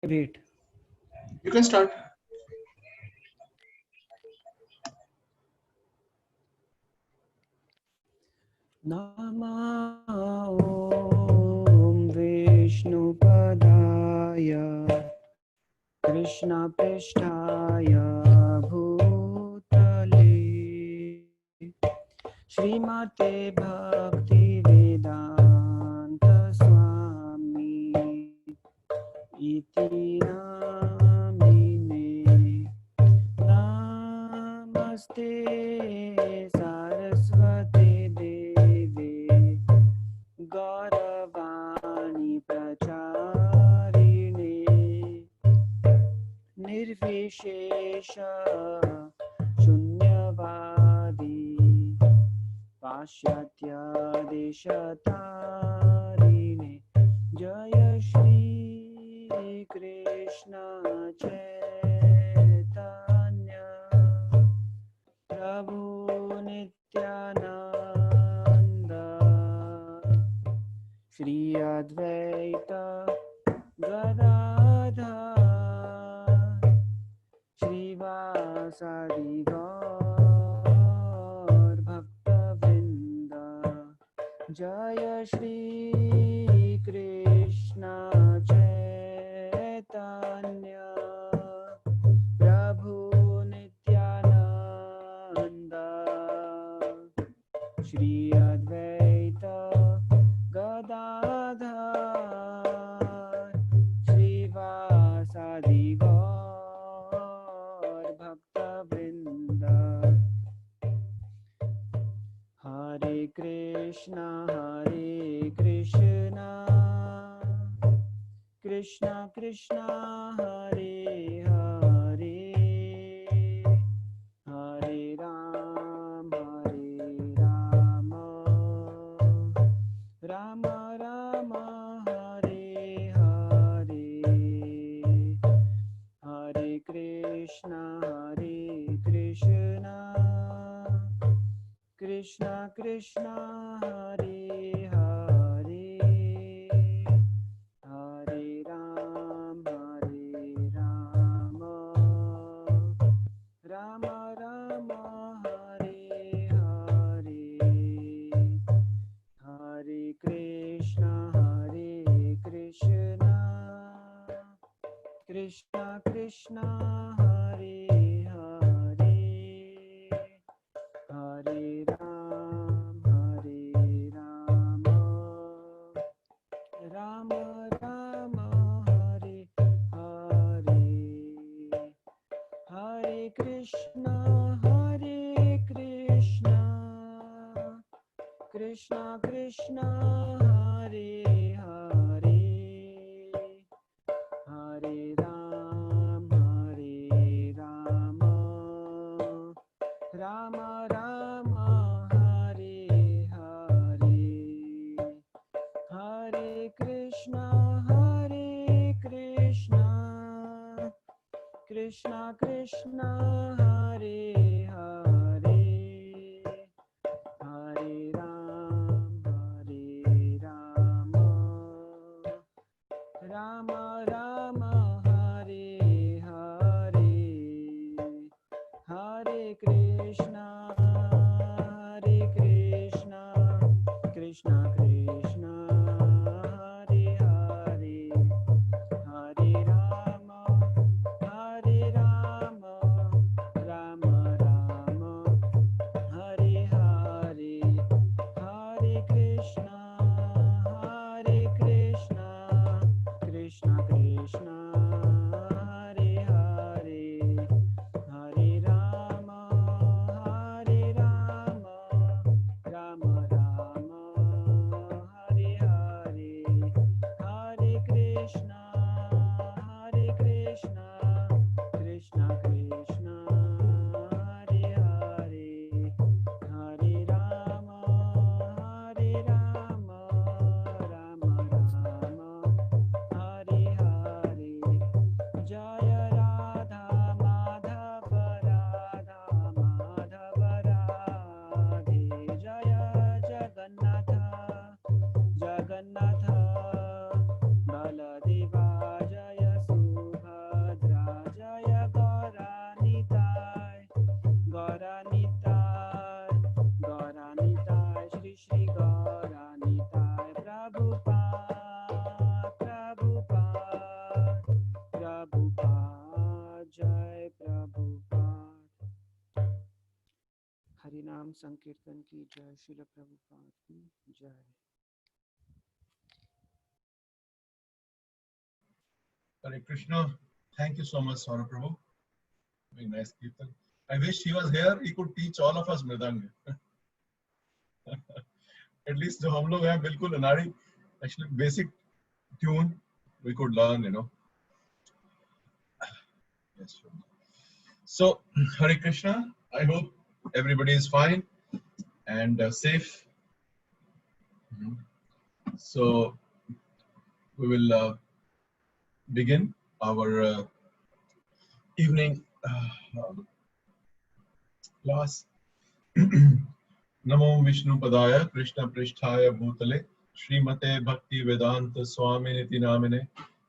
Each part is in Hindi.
Wait. You can start. Namah Vishnu Padaya Krishna Prishtaya Bhutale Srimate Bhakti Vedanta Swami Iti Namine Namaste Saraswati Devi Gauravani Pracharine Nirvishesha Shunyavadi Pashyatya Deshatarine Jaya Shri Krishna Chaitanya Prabhu Nityananda Shri Advaita Gadadhar Srivasadi Gaur Bhakta Jaya Shri Krishna Chaitanya Prabhu Nityananda Shri Advaita Gadadhar Srivasadi Gaur Bhakta Vrinda Hare Krishna Krishna Krishna Hare Hare Hare Rama Rama Rama Hare Hare Hare Krishna Krishna Krishna Hare Hare Hare Rama Rama Rama Hare Hare Hare Krishna Krishna Hare Hare Hare Rama Rama Rama Hare Hare Hare Krishna Krishna Hare Hare Hare Rama Rama Rama Hare Hare Hare Krishna Krishna Hare Hare Hare Rama Rama Rama Hare Hare Hare Krishna Krishna Krishna Hare Hare Hare Rama Rama Rama Hare Hare Hare Krishna Krishna Krishna Hare Hare Hare Rama Rama Rama Hare Hare Hare Krishna Krishna Krishna Hare Hare Hare Rama Rama Rama Hare Hare Jaya Radha Madhava Radha Madhava Radhe Jaya Jagannatha Baladeva Jaya नाम संकीर्तन की जय। श्रील प्रभुपाद की जय। Hare Krishna. Thank you so much, Saurabh Prabhu. Very nice kirtan. I wish he was here. He could teach all of us Mridanga. At least जो हम लोग हैं बिल्कुल अनाड़ी, actually basic tune we could learn, you know. Yes. So Hare Krishna. I hope everybody is fine and safe. So we will begin our evening class. नमो विष्णुपदाय कृष्ण पृष्ठाय भूतले श्रीमते भक्ति वेदांत स्वामिनिति नामिने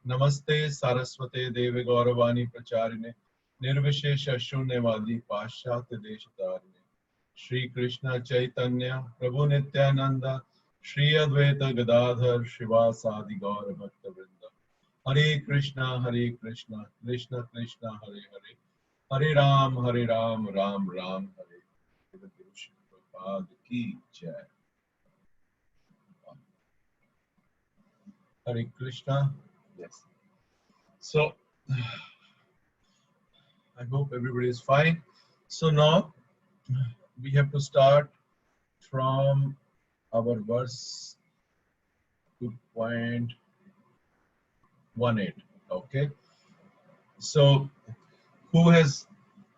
नमस्ते सारस्वते देवे गौरवाणी प्रचारिणे निर्विशेष शून्यवादी पाश्चात्य देशतारिणे श्री कृष्ण चैतन्य प्रभु नित्यानंद श्री अद्वैत गदाधर शिवासादि गौर भक्त वृंद हरे कृष्णा कृष्ण कृष्ण हरे हरे हरे राम राम राम हरे Prabhupada ki jai. Hare Krishna. Yes. So I hope everybody is fine. So now we have to start from our verse 2.18. Okay. So who has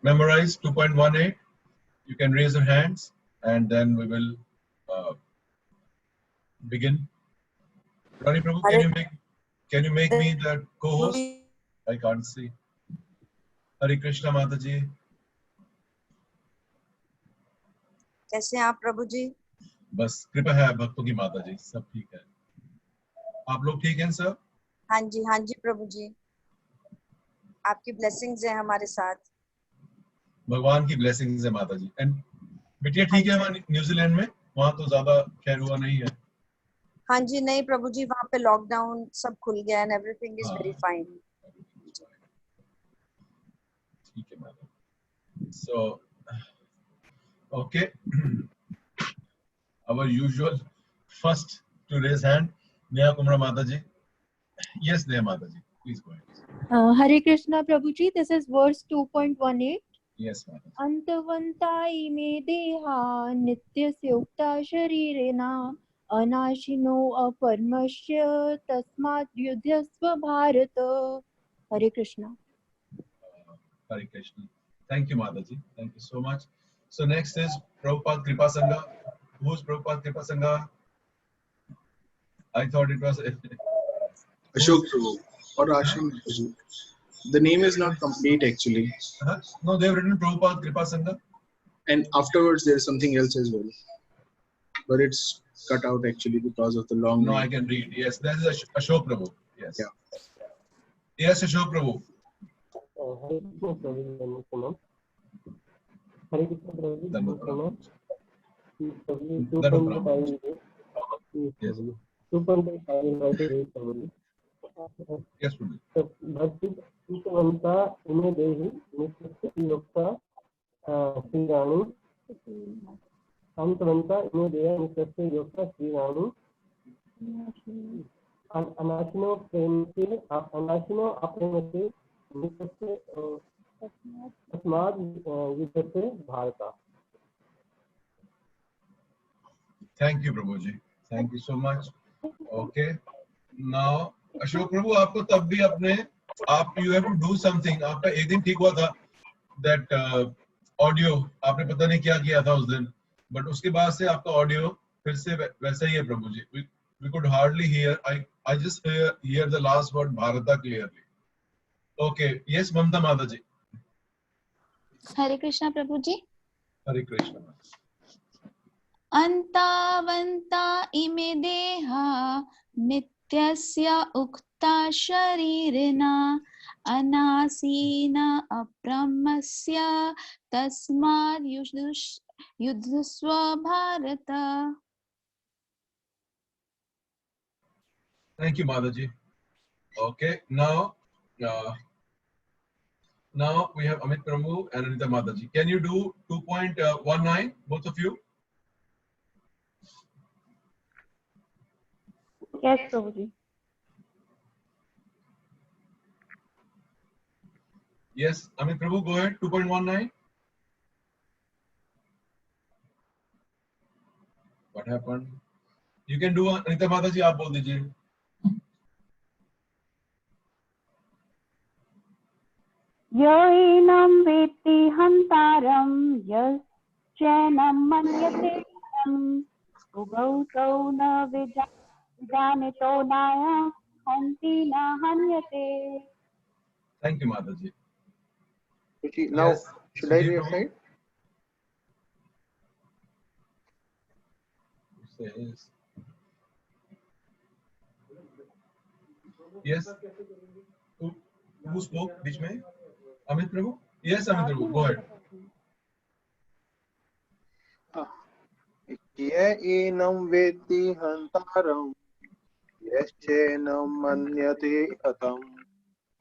memorized 2.18? You can raise your hands and then we will begin. Rani Prabhu, can you make me the co-host? I can't see. हरे कृष्णा माता जी। कैसे हैं आप प्रभु जी? बस कृपा है भक्तों की माता जी, सब ठीक है। आप लोग ठीक हैं सब? हाँ जी प्रभु जी, आपकी ब्लेसिंग्स है हमारे साथ। भगवान की ब्लेसिंग्स है माता जी। एंड बिटिया ठीक है हमारी न्यूजीलैंड में? वहाँ तो ज्यादा खैर हुआ नहीं है। हाँ जी, नहीं प्रभु जी, वहाँ पे लॉकडाउन सब खुल गया and everything is very fine. ठीक है माता। So okay, our usual first to raise hand, Neha Kumra Mata ji. Yes, Neha Mata ji, please go ahead. Hare Krishna Prabhu ji, this is verse 2.18. Yes, Mata ji. Antavanta ime deha nityasya ukta sharirena anashino aparmasya tasmat yudhyasva bharata. Hare Krishna. Hare Krishna. Thank you, Mata ji. Thank you so much. So next is Prabhupada Kripa Sangha. Who's Prabhupada Kripa Sangha? I thought it was Ashok Prabhu or Ashram Prabhu. The name is not complete actually. No, they've written Prabhupada Kripa Sangha. And afterwards there is something else as well. But it's cut out actually because of the long No, name. I can read. Yes, that is Ashok Prabhu. Yes. Yeah. Yes, Ashok Prabhu. Hare Krishna Prabhu, Hare Krishna Prabhu, Yes. Yes, Prabhu. भक्ति कृतवन्ता इमे देहि नित्यस्य योक्ता श्रीराणि अंतवन्ता इमे देहि नित्यस्य योक्ता श्रीराणि अनाशिनो अप्रेमसे नित्यस्य तस्माद् युध्यते Bharat. Thank you, Prabhuji. Thank you so much. Okay. Now, Ashok Prabhu, आपको तब भी अपने you have to do something. आपका एक दिन ठीक हुआ था that audio आपने पता नहीं क्या किया था उस दिन, but उसके बाद से आपका audio फिर से वैसा ही है प्रभु जी. We could hardly hear. I just hear the last word Bharata clearly. Okay. Yes, Mamta Mata ji. Hare Krishna Prabhu ji. Hare Krishna. Antavanta ime deha nityasya ukta sharirena anasina apramasya tasmad yudhasva bharata. Thank you, Mataji. Okay, now Now we have Amit Prabhu and Anita Mataji. Can you do 2.19, both of you? Yes, Prabhuji. Yes, Amit Prabhu, go ahead. 2.19. What happened? You can do Anita Mataji, आप बोल दीजिए. यैनं वेत्ति हन्तारं यश्चैनं मन्यते हतम् उभौ तौ न विजानीतो नायं हन्ति न हन्यते. Thank you, Mataji. Now, Yes, should I Sudhir be Prabhu. aside? Says- Yes. Who spoke? बीच में? Amit Prabhu? Yes, Amit Prabhu. Go ahead. येनं वेत्ति हन्तारं यश्चैनं मन्यते हतम्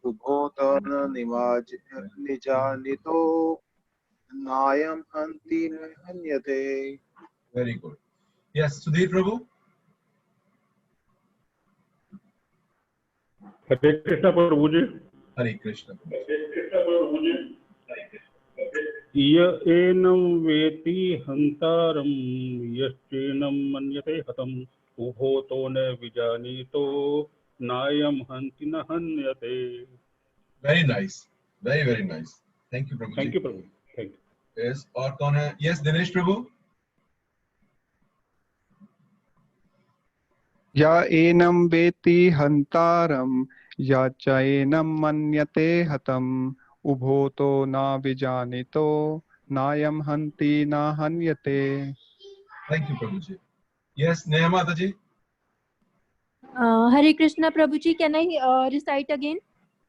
उभोत न निजानितो नायं हन्ति न हन्यते. Very good. Yes, Sudhir Prabhu. हरे कृष्ण प्रभु जी. Hare Krishna. य एनं वेति हन्तारं यश्चैनं मन्यते हतम् उभोतो न विजानीतो नायं हन्ति न हन्यते. Very nice. Very, very nice. Thank you, Prabhu. Thank you Prabhu. Thank you. Yes. और कौन है? Yes, Dinesh Prabhu. या एनं वेत्ति हन्तारं या च एनं मन्यते हतम् उभोतो न विजानीतो नायं हन्ति न हन्यते. Thank you, Prabhuji. Yes, Neha Mataji. Hare Krishna Prabhuji, can I recite again?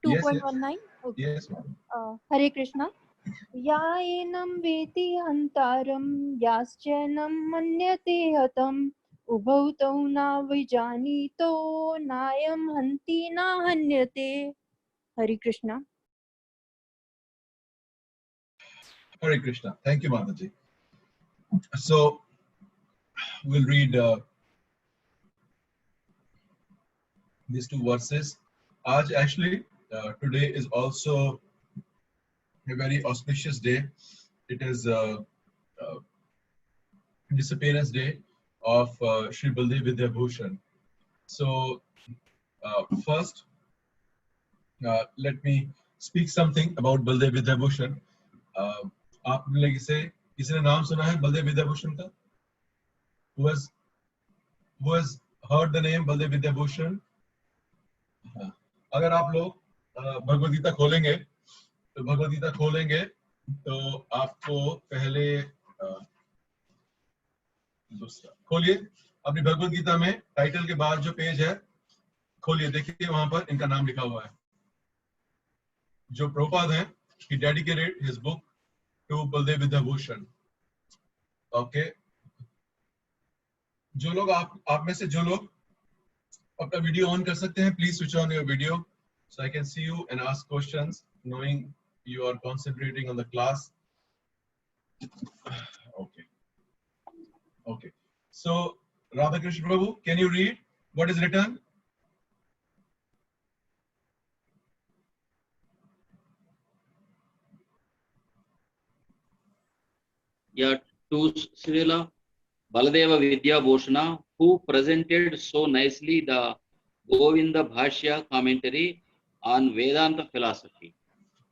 Yes, 2.19. Okay. Yes, ma'am. Hare Krishna. या एनं वेति हन्तारं याश्चैनं मन्यते हतम् उभौ तौ न विजानीतो नायं हन्ति न हन्यते. हरे Krishna. Hare Krishna. Thank you, Mataji. So, we'll read these two verses. Actually, today is also a very auspicious day. It is disappearance day of Shri Baldev Vidya Bhushan. So, first, let me speak something about Baldev Vidya Bhushan. आप लोग इसे किसी ने नाम सुना है बलदेव विद्याभूषण का? Who has heard the name Baldev Vidyabhushan? अगर आप लोग भगवद गीता खोलेंगे तो आपको पहले दूसरा खोलिए अपनी भगवद गीता में टाइटल के बाद जो पेज है खोलिए, देखिए वहां पर इनका नाम लिखा हुआ है. जो प्रभुपाद हैं, he dedicated his book to Baldev Vidya Bhushan. Okay. जो लोग आप में से जो लोग अपना वीडियो ऑन कर सकते हैं, please switch on your video so I can see you and ask questions, knowing you are concentrating on the class. Okay. So, Radhakrishna Prabhu, can you read what is written? Yeah, to Srila Baladeva Vidya Bhushana, who presented so nicely the Govinda Bhashya commentary on Vedanta philosophy.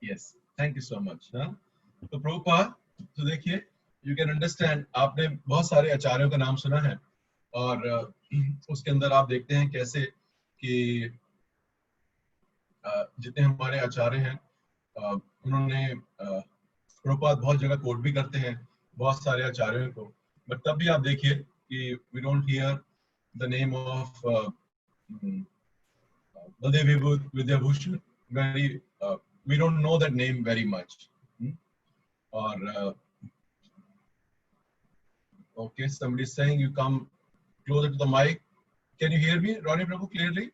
Yes, thank you so much. तो Prabhupada, तो देखिए, you can understand, आपने बहुत सारे आचार्यों का नाम सुना है और उसके अंदर आप देखते हैं कैसे कि जितने हमारे आचार्य हैं उन्होंने प्रभुपाद बहुत जगह कोट भी करते हैं बहुत सारे आचार्यों को, बट तब भी आप देखिए कि we don't hear the name of Baldev Vidya Bhushan very, we don't know that name very much. Or okay, somebody is saying you come closer to the mic. Can you hear me, Ronnie Prabhu, clearly?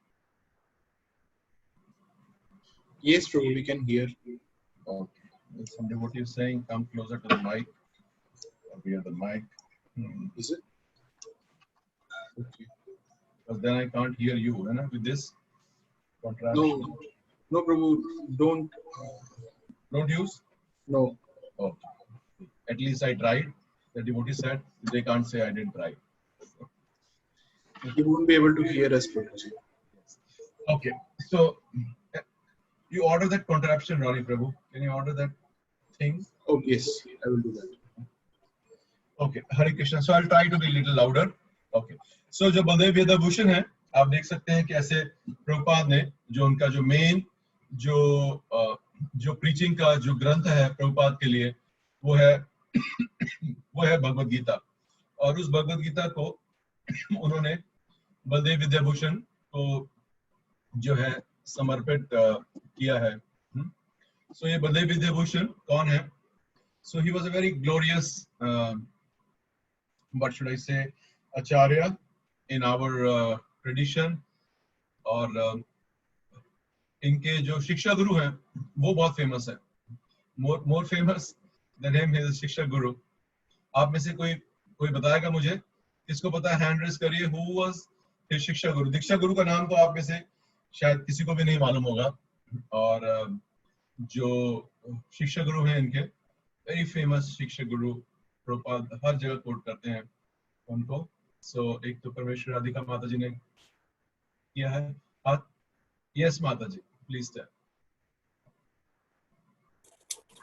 Yes, Prabhu, we can hear. Okay. Some devotee is saying, come closer to the mic. Near the mic. Is it? Okay. But then I can't hear you, right? With this contrast. No, no, Prabhu, don't use? No. Okay. At least I tried. The devotee said they can't say I didn't try. He won't be able to hear us, Prabhuji. Okay. So you order that contraption, Ronnie Prabhu. Can you order that thing? Oh, yes, I will do that. Okay. Hare Krishna. So I'll try to be a little louder. Okay. So जो बलदेव वेदभूषण है, आप देख सकते हैं कि ऐसे प्रभुपाद ने जो उनका जो मेन जो प्रीचिंग का जो ग्रंथ है प्रभुपाद के लिए वो है भगवद गीता, और उस भगवद गीता को उन्होंने बलदेव विद्याभूषण को जो है समर्पित किया है. सो ये बलदेव विद्याभूषण कौन है? So he was a very glorious what should I say acharya in our tradition, और इनके जो शिक्षा गुरु हैं वो बहुत फेमस है. more famous than him is शिक्षा गुरु. आप में से कोई बताएगा मुझे, किसको पता है? हैंड रेज करिए. who was his शिक्षा गुरु? दीक्षा गुरु का नाम तो आप में से शायद किसी को भी नहीं मालूम होगा, और जो शिक्षा गुरु हैं इनके वेरी फेमस शिक्षा गुरु, प्रभुपाद हर जगह कोट करते हैं उनको. सो एक तो परमेश्वर राधिका माता जी ने किया है हाथ. यस माता जी, प्लीज टेल.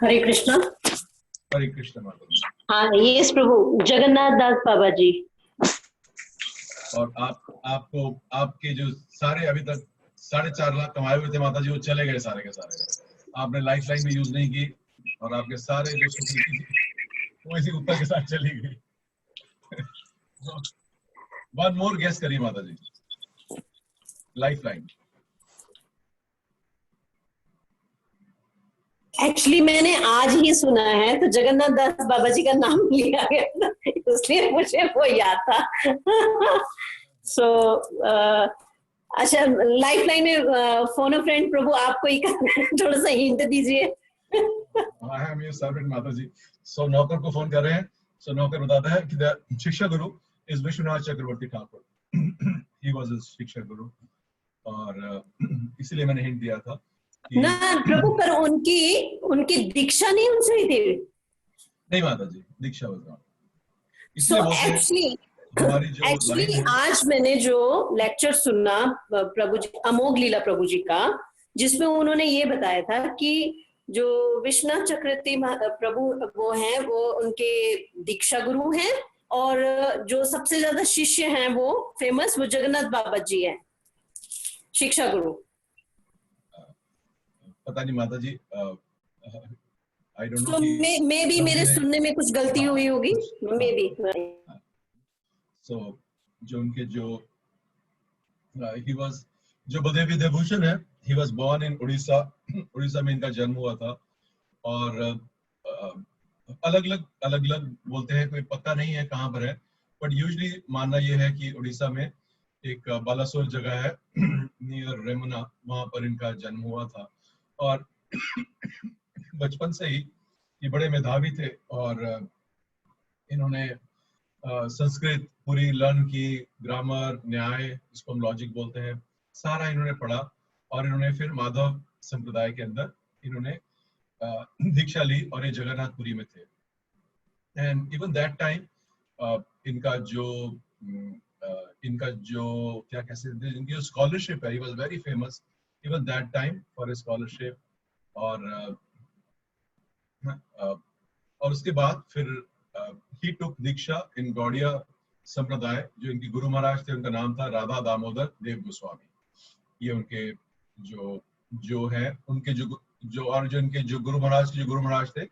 हरे कृष्णा. हरे कृष्ण माता जी. हाँ, यस प्रभु, जगन्नाथ दास बाबा जी. और आपको आपके जो सारे अभी तक 4.5 लाख कमाए हुए थे माता जी, वो चले गए सारे के सारे. आपने लाइफ लाइन भी यूज नहीं की, और आपके सारे जो सुकृति थी वो इसी उत्तर के साथ चली गई. वन मोर गेस करिए माता जी. Life line. एक्चुअली मैंने आज ही सुना है, तो जगन्नाथ दास बाबा जी का नाम लिया गया था, इसलिए मुझे वो याद था. सो अच्छा, लाइफ लाइन में फोन अ फ्रेंड प्रभु आपको ही थोड़ा सा हिंट दीजिए. आई एम योर सर्वेंट माता जी. सो नौकर को फोन कर रहे हैं. सो नौकर बताता है कि शिक्षा गुरु is Vishwanath Chakravarti Thakur. He was his शिक्षा गुरु, और इसलिए मैंने हिंट दिया था ना प्रभु, पर उनकी दीक्षा नहीं उनसे ही थी. नहीं माता जी, दीक्षा वाज नॉट. सो एक्चुअली आज मैंने जो लेक्चर सुना प्रभु जी, अमोघ लीला प्रभु जी का, जिसमें उन्होंने ये बताया था कि जो विश्वनाथ चक्रवर्ती प्रभु वो हैं, वो उनके दीक्षा गुरु हैं, और जो सबसे ज्यादा शिष्य हैं वो फेमस वो जगन्नाथ बाबा जी हैं, शिक्षा गुरु. पता नहीं माता जी, I don't know. Maybe मेरे सुनने में कुछ गलती हुई होगी, मे बी. सो जो उनके जो ही वाज जो बलदेव विद्याभूषण है, he was born in Orissa. Orissa में इनका जन्म हुआ था, और अलग अलग बोलते हैं, कोई पक्का नहीं है कहाँ पर है, बट यूजुअली मानना यह है कि उड़ीसा में एक बालासोर जगह है नियर रेमुना, वहां पर इनका जन्म हुआ था. और बचपन से ही ये बड़े मेधावी थे, और इन्होंने संस्कृत पूरी लर्न की, ग्रामर, न्याय, इसको हम लॉजिक बोलते हैं, सारा इन्होंने पढ़ा. और इन्होंने फिर माधव संप्रदाय के अंदर इन्होंने दीक्षा ली, और ये जगन्नाथपुरी में थे. एंड इवन दैट टाइम इनका जो क्या कहते हैं, इनकी जो स्कॉलरशिप है, he was very famous even that time for his scholarship. और उसके बाद फिर ही टुक दीक्षा इन गौड़िया संप्रदाय. जो इनके गुरु महाराज थे, उनका नाम था राधा दामोदर देव गोस्वामी. ये उनके जो है उनके जो और जो इनके जो गुरु महाराज थे,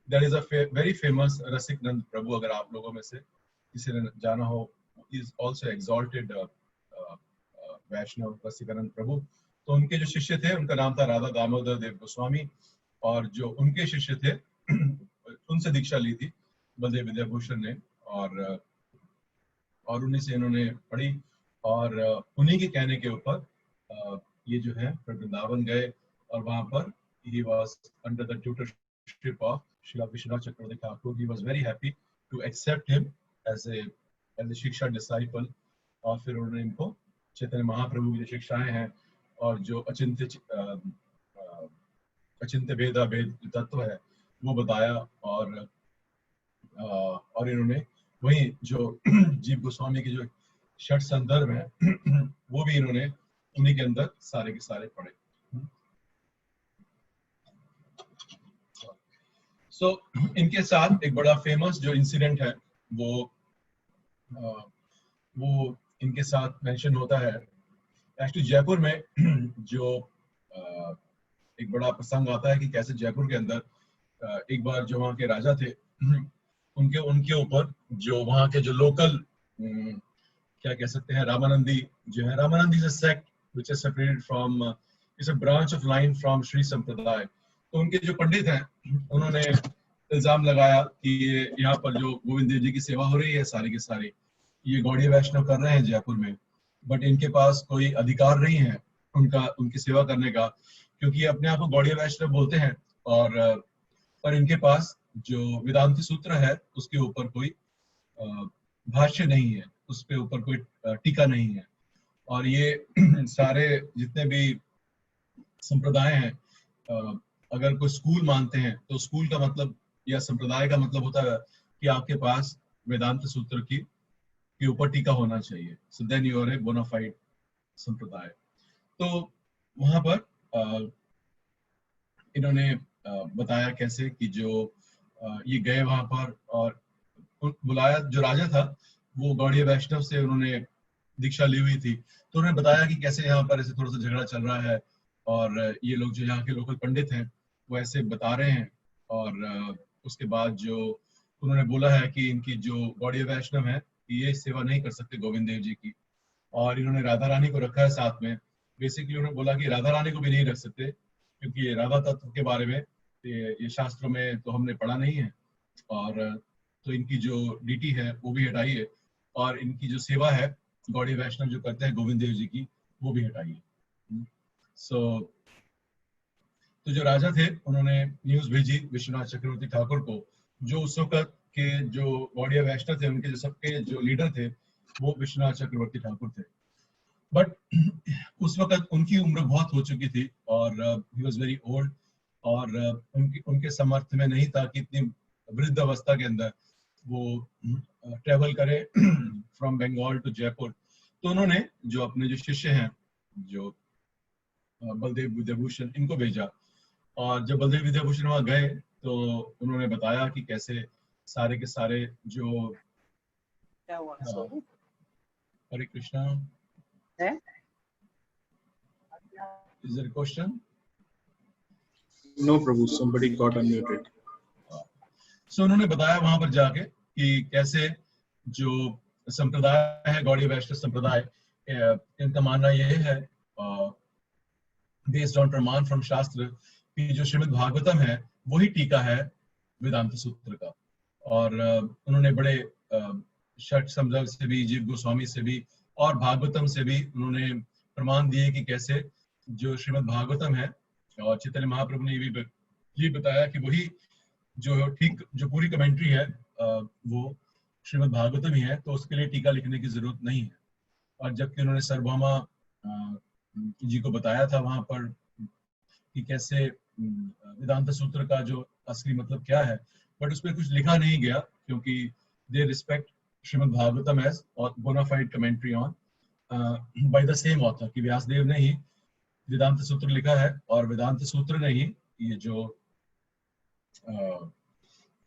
there is a very famous Rasikanand Prabhu. अगर आप लोगों में से किसी ने जाना हो, is also exalted Vaishnava Rasikananda Prabhu. तो उनके जो शिष्य थे, उनका नाम था राधा दामोदर देव गोस्वामी, और जो उनके शिष्य थे उनसे दीक्षा ली थी बलदेव विद्याभूषण ने, और उन्हीं से इन्होंने पढ़ी. और उन्हीं के कहने के ऊपर ये जो है वृंदावन गए, और वहां पर he was under the tutorship of Srila Vishwanath Chakravarti Thakur. He was very happy to accept him as a शिक्षा disciple. और फिर उन्होंने इनको चैतन्य महाप्रभु की जो शिक्षाएं हैं और जो अचिंत्य भेदा भेद तत्व है वो बताया, और इन्होंने वही जो जीव गोस्वामी के जो 6 संदर्भ है वो भी इन्होंने उन्हीं के अंदर सारे के सारे पढ़े. सो इनके साथ एक बड़ा फेमस जो इंसिडेंट है वो इनके साथ मेंशन होता है. एक्चुअली जयपुर में जो एक बड़ा प्रसंग आता है कि कैसे जयपुर के अंदर एक बार जो वहाँ के राजा थे उनके ऊपर जो वहाँ के जो लोकल क्या कह सकते हैं रामानंदी जो है, Ramanandi is a sect which is separated from, is a branch of line from Shri संप्रदाय. तो उनके जो पंडित हैं उन्होंने इल्जाम लगाया कि यहाँ पर जो गोविंद देव जी की सेवा हो रही है सारी की सारी ये गौड़ीय वैष्णव कर रहे हैं जयपुर में, बट इनके पास कोई अधिकार नहीं है उनकी सेवा करने का, क्योंकि अपने आप को गौड़ीय वैष्णव बोलते हैं और इनके पास जो वेदांती सूत्र है उसके ऊपर कोई भाष्य नहीं है, उसके ऊपर कोई टीका नहीं है. और ये सारे जितने भी संप्रदाय हैं अगर कोई स्कूल मानते हैं तो स्कूल का मतलब या संप्रदाय का मतलब होता है कि आपके पास वेदांत सूत्र के ऊपर टीका होना चाहिए. So then you are a bona fide sampradaya. तो वहां पर इन्होंने बताया कैसे कि जो ये गए वहां पर और बुलाया, जो राजा था वो गौड़ीय वैष्णव से उन्होंने दीक्षा ली हुई थी, तो उन्होंने बताया कि कैसे यहाँ पर ऐसे थोड़ा सा झगड़ा चल रहा है और ये लोग जो यहाँ के लोकल पंडित हैं वो ऐसे बता रहे हैं. और उसके बाद जो उन्होंने बोला है कि इनकी जो गौड़ीय वैष्णव है ये सेवा नहीं कर सकते गोविंद देव जी की, और इन्होंने राधा रानी को रखा है साथ में. बेसिकली उन्होंने बोला कि राधा रानी को भी नहीं रख सकते क्योंकि ये राधा तत्व के बारे में ये शास्त्रों में तो हमने पढ़ा नहीं है, और तो इनकी जो डीटी है वो भी हटाइए और इनकी जो सेवा है गौड़ीय वैष्णव जो करते हैं गोविंद देव जी की वो भी हटाइए. तो जो राजा थे उन्होंने न्यूज भेजी विश्वनाथ चक्रवर्ती ठाकुर को, जो उस वक्त के जो गौड़ीय वैष्णव थे उनके जो सबके जो लीडर थे वो विश्वनाथ चक्रवर्ती ठाकुर थे. बट उस वक्त उनकी उम्र बहुत हो चुकी थी और ही वाज वेरी ओल्ड, और उनके समर्थ में नहीं था कि इतनी वृद्ध अवस्था के अंदर वो ट्रेवल करे फ्रॉम बंगाल टू जयपुर. तो उन्होंने जो अपने जो शिष्य हैं जो बलदेव विद्याभूषण इनको भेजा, और जब बलदेव विद्याभूषण वहां गए तो उन्होंने बताया कि कैसे सारे के सारे जो क्या हुआ? हरे Krishna, is there a question? No, Prabhu. Somebody got unmuted. So उन्होंने बताया वहां पर जाके कि कैसे जो संप्रदाय है गौड़ीय वैष्णव संप्रदाय, इनका मानना ये है बेस्ड ऑन प्रमाण फ्रॉम शास्त्र कि जो श्रीमद् भागवतम है वही टीका है वेदांत सूत्र का. और उन्होंने बड़े षट संदर्भ से भी, जीव गोस्वामी से भी और भागवतम से भी उन्होंने प्रमाण दिए कि कैसे जो श्रीमद् भागवतम है, और चैतन्य महाप्रभु ने ये बताया कि वही जो ठीक जो पूरी कमेंट्री है वो श्रीमद् भागवतम ही है, तो उसके लिए टीका लिखने की जरूरत नहीं है. और जबकि उन्होंने सार्वभौमा जी को बताया था वहां पर कि कैसे वेदांत सूत्र का जो असली मतलब क्या है, बट उसमें कुछ लिखा नहीं गया क्योंकि they respect Shrimad Bhagavatam as our bona fide commentary on by the same author, कि व्यासदेव ने ही वेदांत सूत्र लिखा है और वेदांत सूत्र ने ही ये जो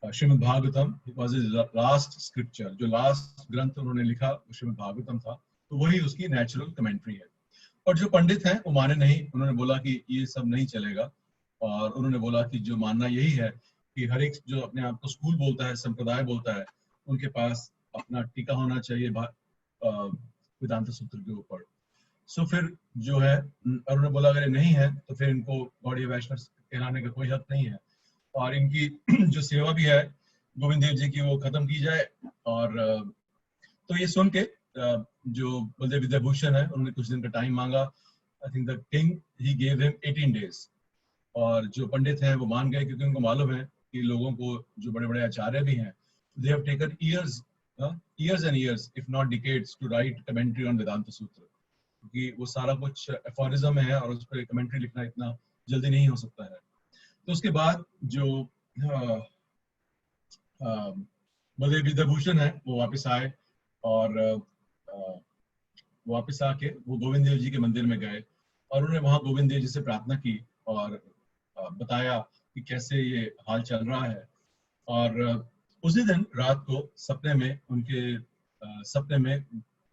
Shrimad Bhagavatam was his last scripture, जो लास्ट ग्रंथ उन्होंने लिखा वो श्रीमद् भागवतम था, तो वही उसकी नेचुरल कमेंट्री है. और जो पंडित हैं वो माने नहीं, उन्होंने बोला कि ये सब नहीं चलेगा, और उन्होंने बोला कि जो मानना यही है कि हर एक जो अपने आप को स्कूल बोलता है, संप्रदाय बोलता है, उनके पास अपना टीका होना चाहिए वेदांत सूत्र के ऊपर. सो फिर जो है उन्होंने बोला अगर नहीं है तो फिर इनको गौड़ीय वैष्णव कहलाने का कोई हक नहीं है, और इनकी जो सेवा भी है गोविंद देव जी की वो खत्म की जाए. और तो ये सुन के जो बलदेव विद्याभूषण है उन्होंने कुछ दिन का टाइम मांगा. I think the king he gave him 18 days और जो पंडित हैं वो मान गए, क्योंकि उनको मालूम है कि लोगों को, जो बड़े बड़े आचार्य भी हैं, they have taken years and years if not decades to write commentary on Vedanta Sutra, क्योंकि वो सारा कुछ एफोरिज्म है और उस पर कमेंट्री लिखना इतना जल्दी नहीं हो सकता है। तो उसके बाद जो बलदेव विद्याभूषण है वो वापस आए और वापस आके वो गोविंद देव जी के मंदिर में गए और उन्होंने वहाँ गोविंद देव जी से प्रार्थना की और बताया कि कैसे ये हाल चल रहा है। और उसी दिन रात को सपने में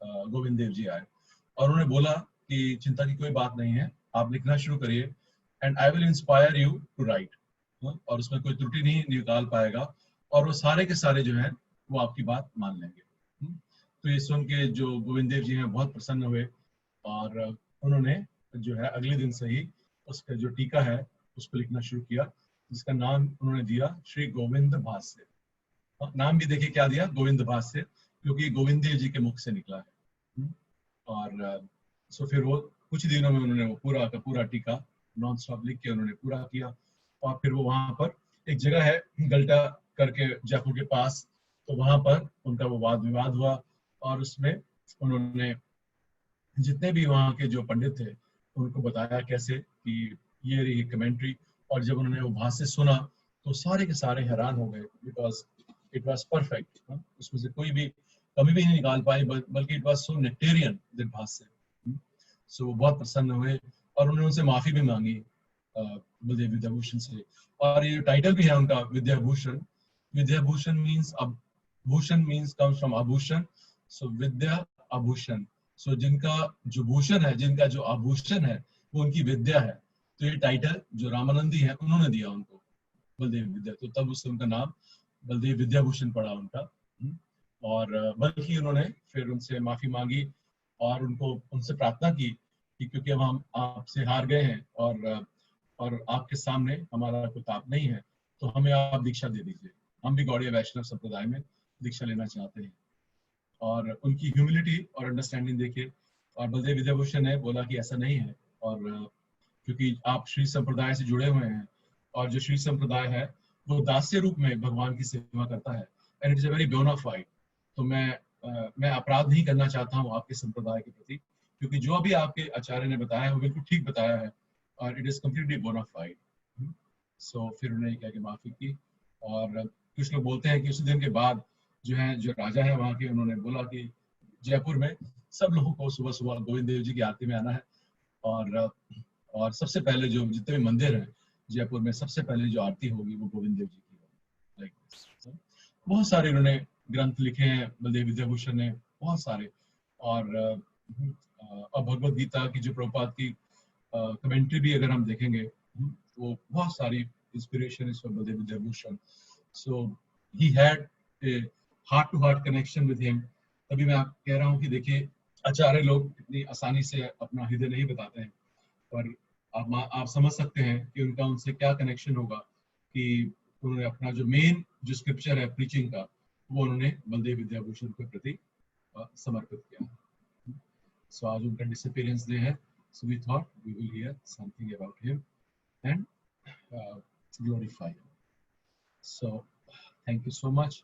गोविंद देव जी आए और उन्होंने बोला कि चिंता की कोई बात नहीं है, आप लिखना शुरू करिए and I will inspire you to write, और उसमें कोई त्रुटि नहीं निकाल पाएगा और वो सारे के सारे जो है वो आपकी बात मान लेंगे। तो ये सुन के जो गोविंद देव जी हैं बहुत प्रसन्न हुए और उन्होंने जो है अगले दिन से ही उसका जो टीका है उसको लिखना शुरू किया, जिसका नाम उन्होंने दिया श्री गोविंद भाष्य। नाम भी देखिए क्या दिया, गोविंद भाष्य, क्योंकि गोविंद देव जी के मुख से निकला है। और सो फिर वो कुछ दिनों में उन्होंने वो पूरा का पूरा टीका नॉन स्टॉप लिख के उन्होंने पूरा किया। और फिर वो वहां पर एक जगह है गल्टा करके जयपुर के पास, तो वहां पर उनका वो वाद विवाद हुआ और उसमें उन्होंने जितने भी वहाँ के जो पंडित थे उनको बताया कैसे कि ये रही कमेंट्री। और जब उन्होंने वो भाष्य सुना तो सारे के सारे हैरान हो गए, बिकॉज इट वाज परफेक्ट, उसमें से कोई भी कमी भी नहीं निकाल पाई, बल्कि it was so nectarean that भाष्य। सो वो बहुत प्रसन्न हुए और उन्होंने उनसे माफी भी मांगी बलदेव विद्याभूषण से। और ये टाइटल भी है उनका Vidyabhushan. Vidyabhushan means Bhushan means comes from आभूषण, सो विद्या आभूषण। सो जिनका जो भूषण है, जिनका जो आभूषण है वो उनकी विद्या है। तो ये टाइटल जो रामानंदी है उन्होंने दिया उनको, बलदेव विद्या, तो तब उससे उनका नाम बलदेव विद्याभूषण पड़ा उनका। और बल्कि उन्होंने फिर उनसे माफी मांगी और उनसे प्रार्थना की कि क्योंकि हम आपसे हार गए हैं और आपके सामने हमारा कोई ताप नहीं है, तो हमें आप दीक्षा दे दीजिए, हम भी गौड़ीय वैष्णव संप्रदाय में दीक्षा लेना चाहते हैं। और उनकी ह्यूमिलिटी और अंडरस्टैंडिंग देखिए। और बलदेव विद्याभूषण ने बोला कि ऐसा नहीं है, और क्योंकि आप श्री संप्रदाय से जुड़े हुए हैं और जो श्री संप्रदाय है वो दास्य रूप में भगवान की सेवा करता है, and it is a very bonafide. तो मैं अपराध नहीं करना चाहता हूँ आपके संप्रदाय के प्रति, क्योंकि जो अभी आपके आचार्य ने बताया है वो बिल्कुल ठीक बताया है और इट इज कम्प्लीटली बोनाफाइड। सो फिर उन्होंने क्या कि माफी की। और कुछ लोग बोलते हैं कि उसी दिन के बाद जो राजा है वहाँ के, उन्होंने बोला कि जयपुर में सब लोगों को सुबह सुबह गोविंद देव जी की आरती में आना है। और सबसे पहले जो जितने भी मंदिर हैं जयपुर में, सबसे पहले जो आरती होगी वो गोविंद देव जी की होगी। लाइक बहुत सारे उन्होंने ग्रंथ लिखे हैं बलदेव विद्याभूषण ने, बहुत सारे। और भगवद गीता की जो प्रभुपाद की कमेंट्री भी अगर हम देखेंगे वो बहुत सारी inspiration is from Baladev Vidyabhushan. So he had a heart to heart connection with him. तभी मैं कह रहा हूँ कि देखिए आचार्य लोग इतनी आसानी से अपना हृदय नहीं बताते हैं, पर आप समझ सकते हैं कि उनका उनसे क्या कनेक्शन होगा कि उन्होंने अपना जो मेन जो स्क्रिप्चर है प्रीचिंग का वो उन्होंने बलदेव विद्याभूषण के प्रति समर्पित किया। सो आज उनका डिसअपीयरेंस डे है, so we thought we will hear something about him and glorify him. So thank you so much.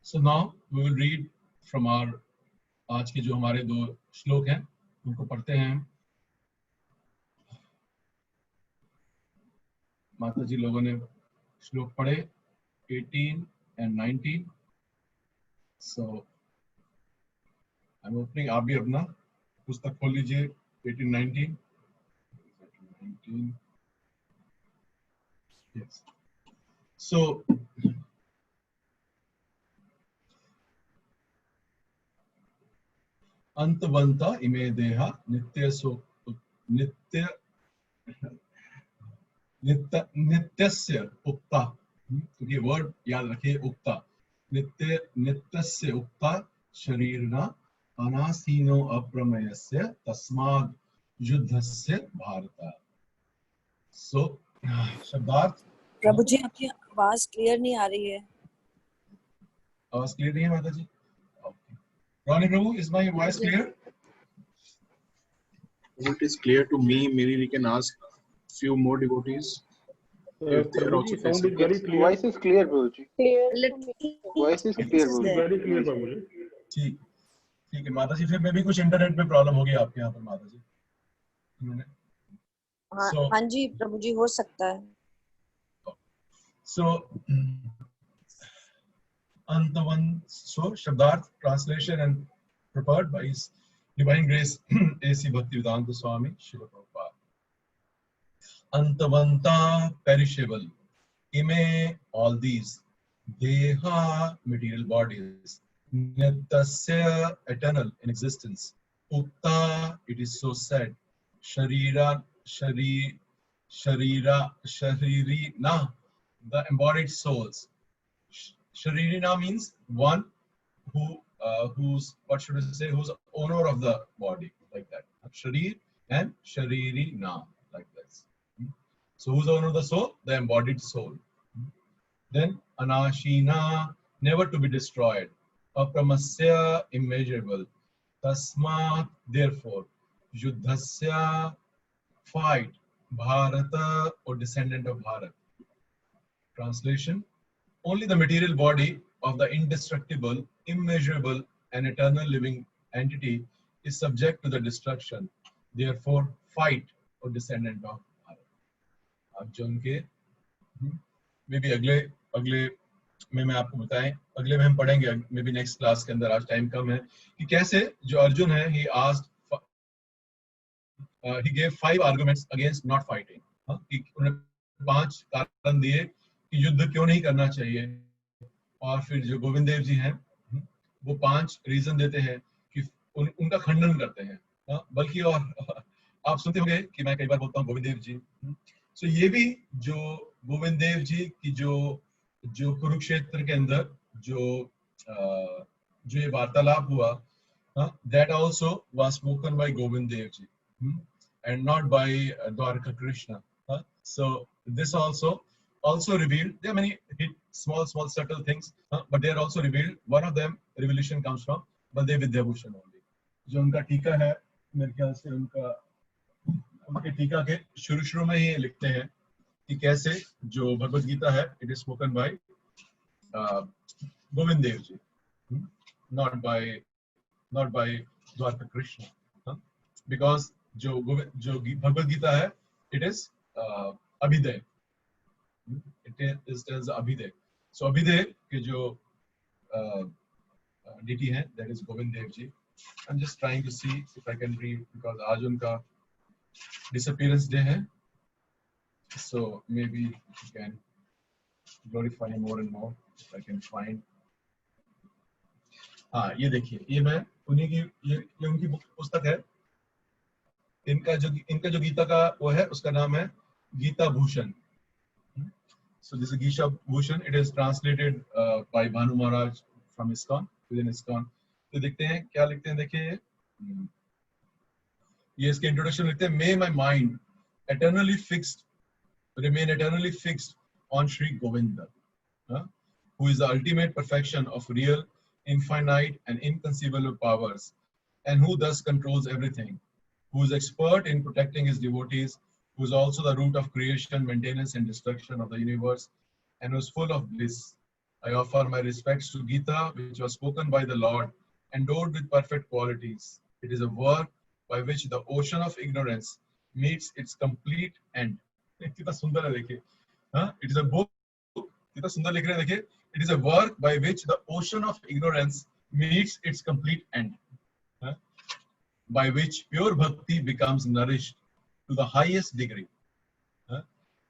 So now we will read from our आज के जो हमारे 2 श्लोक हैं उनको पढ़ते हैं हम। माता जी लोगों ने श्लोक पढ़े 18 and 19। So I'm opening, आप भी अपना पुस्तक खोल लीजिए 18-19। Yes. So अंतवंता इमे देहा नित्यस्य उक्ता, क्योंकि वर्ड याद रखिए उक्ता, नित्यस्य उक्ता शरीरना अनासीनो अप्रमेयस्य तस्माद् युद्धस्य भारत। सो शब्दार्थ। प्रभु जी आपकी आवाज क्लियर नहीं आ रही है। आवाज क्लियर नहीं है माता जी? Ronnie Prabhu, is my voice clear? It is clear to me. Maybe we can ask few more devotees. Prabhuji, sound is very clear. Voice is clear, Prabhuji. Voice is clear, Prabhuji. Very clear, Prabhuji. ठीक ठीक है माता जी, फिर मे भी कुछ इंटरनेट में प्रॉब्लम होगी आपके यहाँ पर माता जी। So- हाँ जी प्रभु जी, हो सकता है। So, Antavan, so Shabdarth translation and prepared by His Divine Grace A.C. Bhaktivedanta Swami Srila Prabhupada. Antavanta, perishable. Ime, all these. Deha, material bodies. Nityasya, eternal in existence. Ukta, it is so said. Sharira, Sharirina, the embodied souls. Sharirina means one who's, what should I say, who's owner of the body, like that. Sharir and Sharirina, like this. So who's the owner of the soul? The embodied soul. Then Anashina, never to be destroyed. Apramasya, immeasurable. Tasmat, therefore. Yuddhasya, fight. Bharata, or descendant of Bharat. Translation: only the material body of the indestructible, immeasurable, and eternal living entity is subject to the destruction. Therefore, fight, or descendant of Bharat. Arjun के मे भी अगले में आपको बताएं, अगले में हम पढ़ेंगे, मे भी नेक्स्ट क्लास के अंदर, आज टाइम कम है, कि कैसे जो अर्जुन है, he gave 5 arguments against not fighting. कि उन्होंने 5 कारण दिए कि युद्ध क्यों नहीं करना चाहिए, और फिर जो गोविंद देव जी हैं वो 5 रीजन देते हैं कि उनका खंडन करते हैं। बल्कि और आप सुनते होंगे कि मैं कई बार बोलता हूँ गोविंद देव जी। सो ये भी जो गोविंद देव जी की जो कुरुक्षेत्र के अंदर जो ये वार्तालाप हुआ, that also was spoken by Govind Dev ji and not by Dwarka Krishna. So this also revealed, there are many small subtle things, but they are also revealed. One of them revelation comes from Baldev Vidyabhushan only. जो उनका टीका है, मेरे ख्याल से उनके टीका के शुरू में ही लिखते हैं कि कैसे जो भगवत गीता है, it is spoken by Govind Dev ji, not by Dwarka Krishna, because जो भगवत गीता है, it is Abhiday, it is Abhiday. So Abhiday के जो deity है, that is Govind Dev ji. I'm just trying to see if I can read, because आज उनका disappearance day है, so maybe you can glorify him more and more if I can find. हाँ, ये देखिए, ये मैं उन्हीं की ये उनकी पुस्तक है। इनका जो गीता का वो है, उसका नाम है Gita Bhushan. So this is Gita Bhushan. It is translated by Bhanu Maharaj from ISKCON, within ISKCON. तो देखते हैं क्या लिखते हैं, देखिए ये इसके इंट्रोडक्शन लिखते हैं, May my mind remain eternally fixed on Sri Govinda, who is the ultimate perfection of real, infinite and inconceivable powers, and who thus controls everything, who is expert in protecting his devotees, who is also the root of creation, maintenance and destruction of the universe, and who is full of bliss. I offer my respects to Gita, which was spoken by the Lord, endowed with perfect qualities. It is a work by which the ocean of ignorance meets its complete end. कितना सुंदर है देखिए, it is a book, कितना सुंदर लिख रहे हैं देखिए, it is a work by which the ocean of ignorance meets its complete end, by which pure bhakti becomes nourished to the highest degree,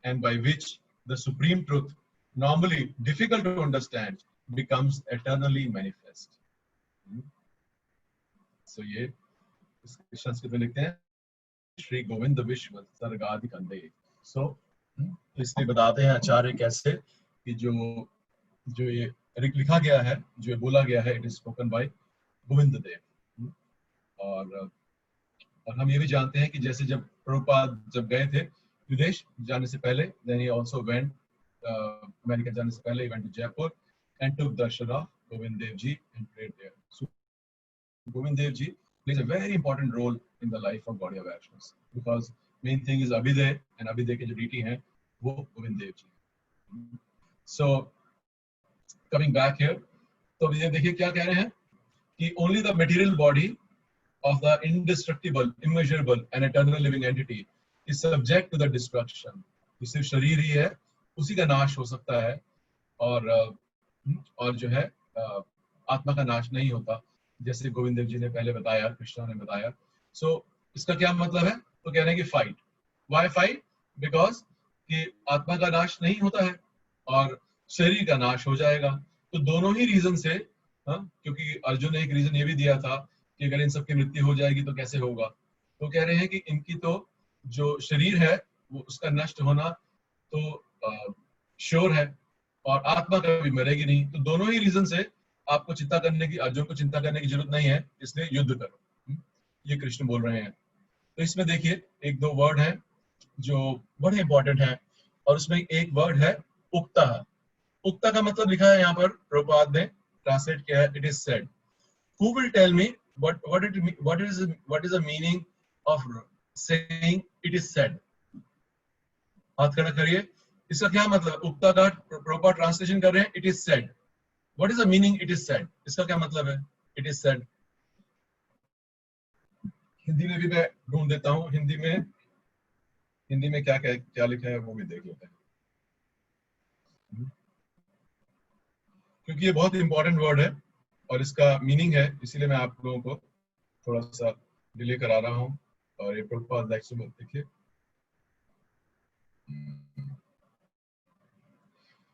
and by which the supreme truth, normally difficult to understand, becomes eternally manifest. So ये संस्कृत में लिखते हैं श्री गोविंद विश्व सर्गादि कंदे। सो इसलिए बताते हैं आचार्य कैसे कि जो ये लिखा गया है, जो ये बोला गया है, it is spoken by Govind Dev. और हम ये भी जानते हैं कि जैसे जब प्रभुपाद जब गए थे विदेश जाने से पहले, then he also went America जाने से पहले he went to Jaipur and took darshan of Govind Dev Ji and prayed there. So Govind Dev Ji plays a very important role in the life of Gaudiya Vaishnavas, because main thing is Abhiday, and Abhiday के जो deity हैं वो Govind Dev ji. So coming back here, तो ये देखिए क्या कह रहे हैं कि only the material body of the indestructible, immeasurable and eternal living entity is subject to the destruction. सिर्फ शरीर ही है, उसी का नाश हो सकता है, और जो है आत्मा का नाश नहीं होता, जैसे गोविंद देव जी ने पहले बताया, कृष्णा ने बताया। सो इसका क्या मतलब है? तो कह रहे हैं कि फाइट। Why fight? बिकॉज कि आत्मा का नाश नहीं होता है और शरीर का नाश हो जाएगा। तो दोनों ही रीजन से, क्योंकि अर्जुन ने एक रीजन ये भी दिया था कि अगर इन सबकी मृत्यु हो जाएगी तो कैसे होगा, तो कह रहे हैं कि इनकी तो जो शरीर है वो उसका नष्ट होना तो श्योर है, और आत्मा कभी मरेगी नहीं। तो दोनों ही रीजन से आपको चिंता करने की, अर्जुन को चिंता करने की जरूरत नहीं है, इसलिए युद्ध करो, ये कृष्ण बोल रहे हैं। तो इसमें देखिए एक दो वर्ड हैं जो बड़े इंपॉर्टेंट हैं, और उसमें एक वर्ड है उक्ता। उक्ता का मतलब लिखा है यहाँ पर, प्रभुपाद ने ट्रांसलेट किया है, it is said. Who will tell me what is the meaning of saying it is said? हाथ खड़ा करिए, इसका क्या मतलब? उक्ता का प्रॉपर ट्रांसलेशन कर रहे हैं, it is said. What is the meaning it is said? इसका क्या मतलब है it is said? हिंदी में भी मैं ढूंढ देता हूँ, हिंदी में क्या लिखा है वो भी देख लेते हैं, क्योंकि ये बहुत इंपॉर्टेंट वर्ड है और इसका मीनिंग है, इसीलिए मैं आप लोगों को थोड़ा सा डिले करा रहा हूँ। और ये प्रभुपाद लेक्चर में देखिए,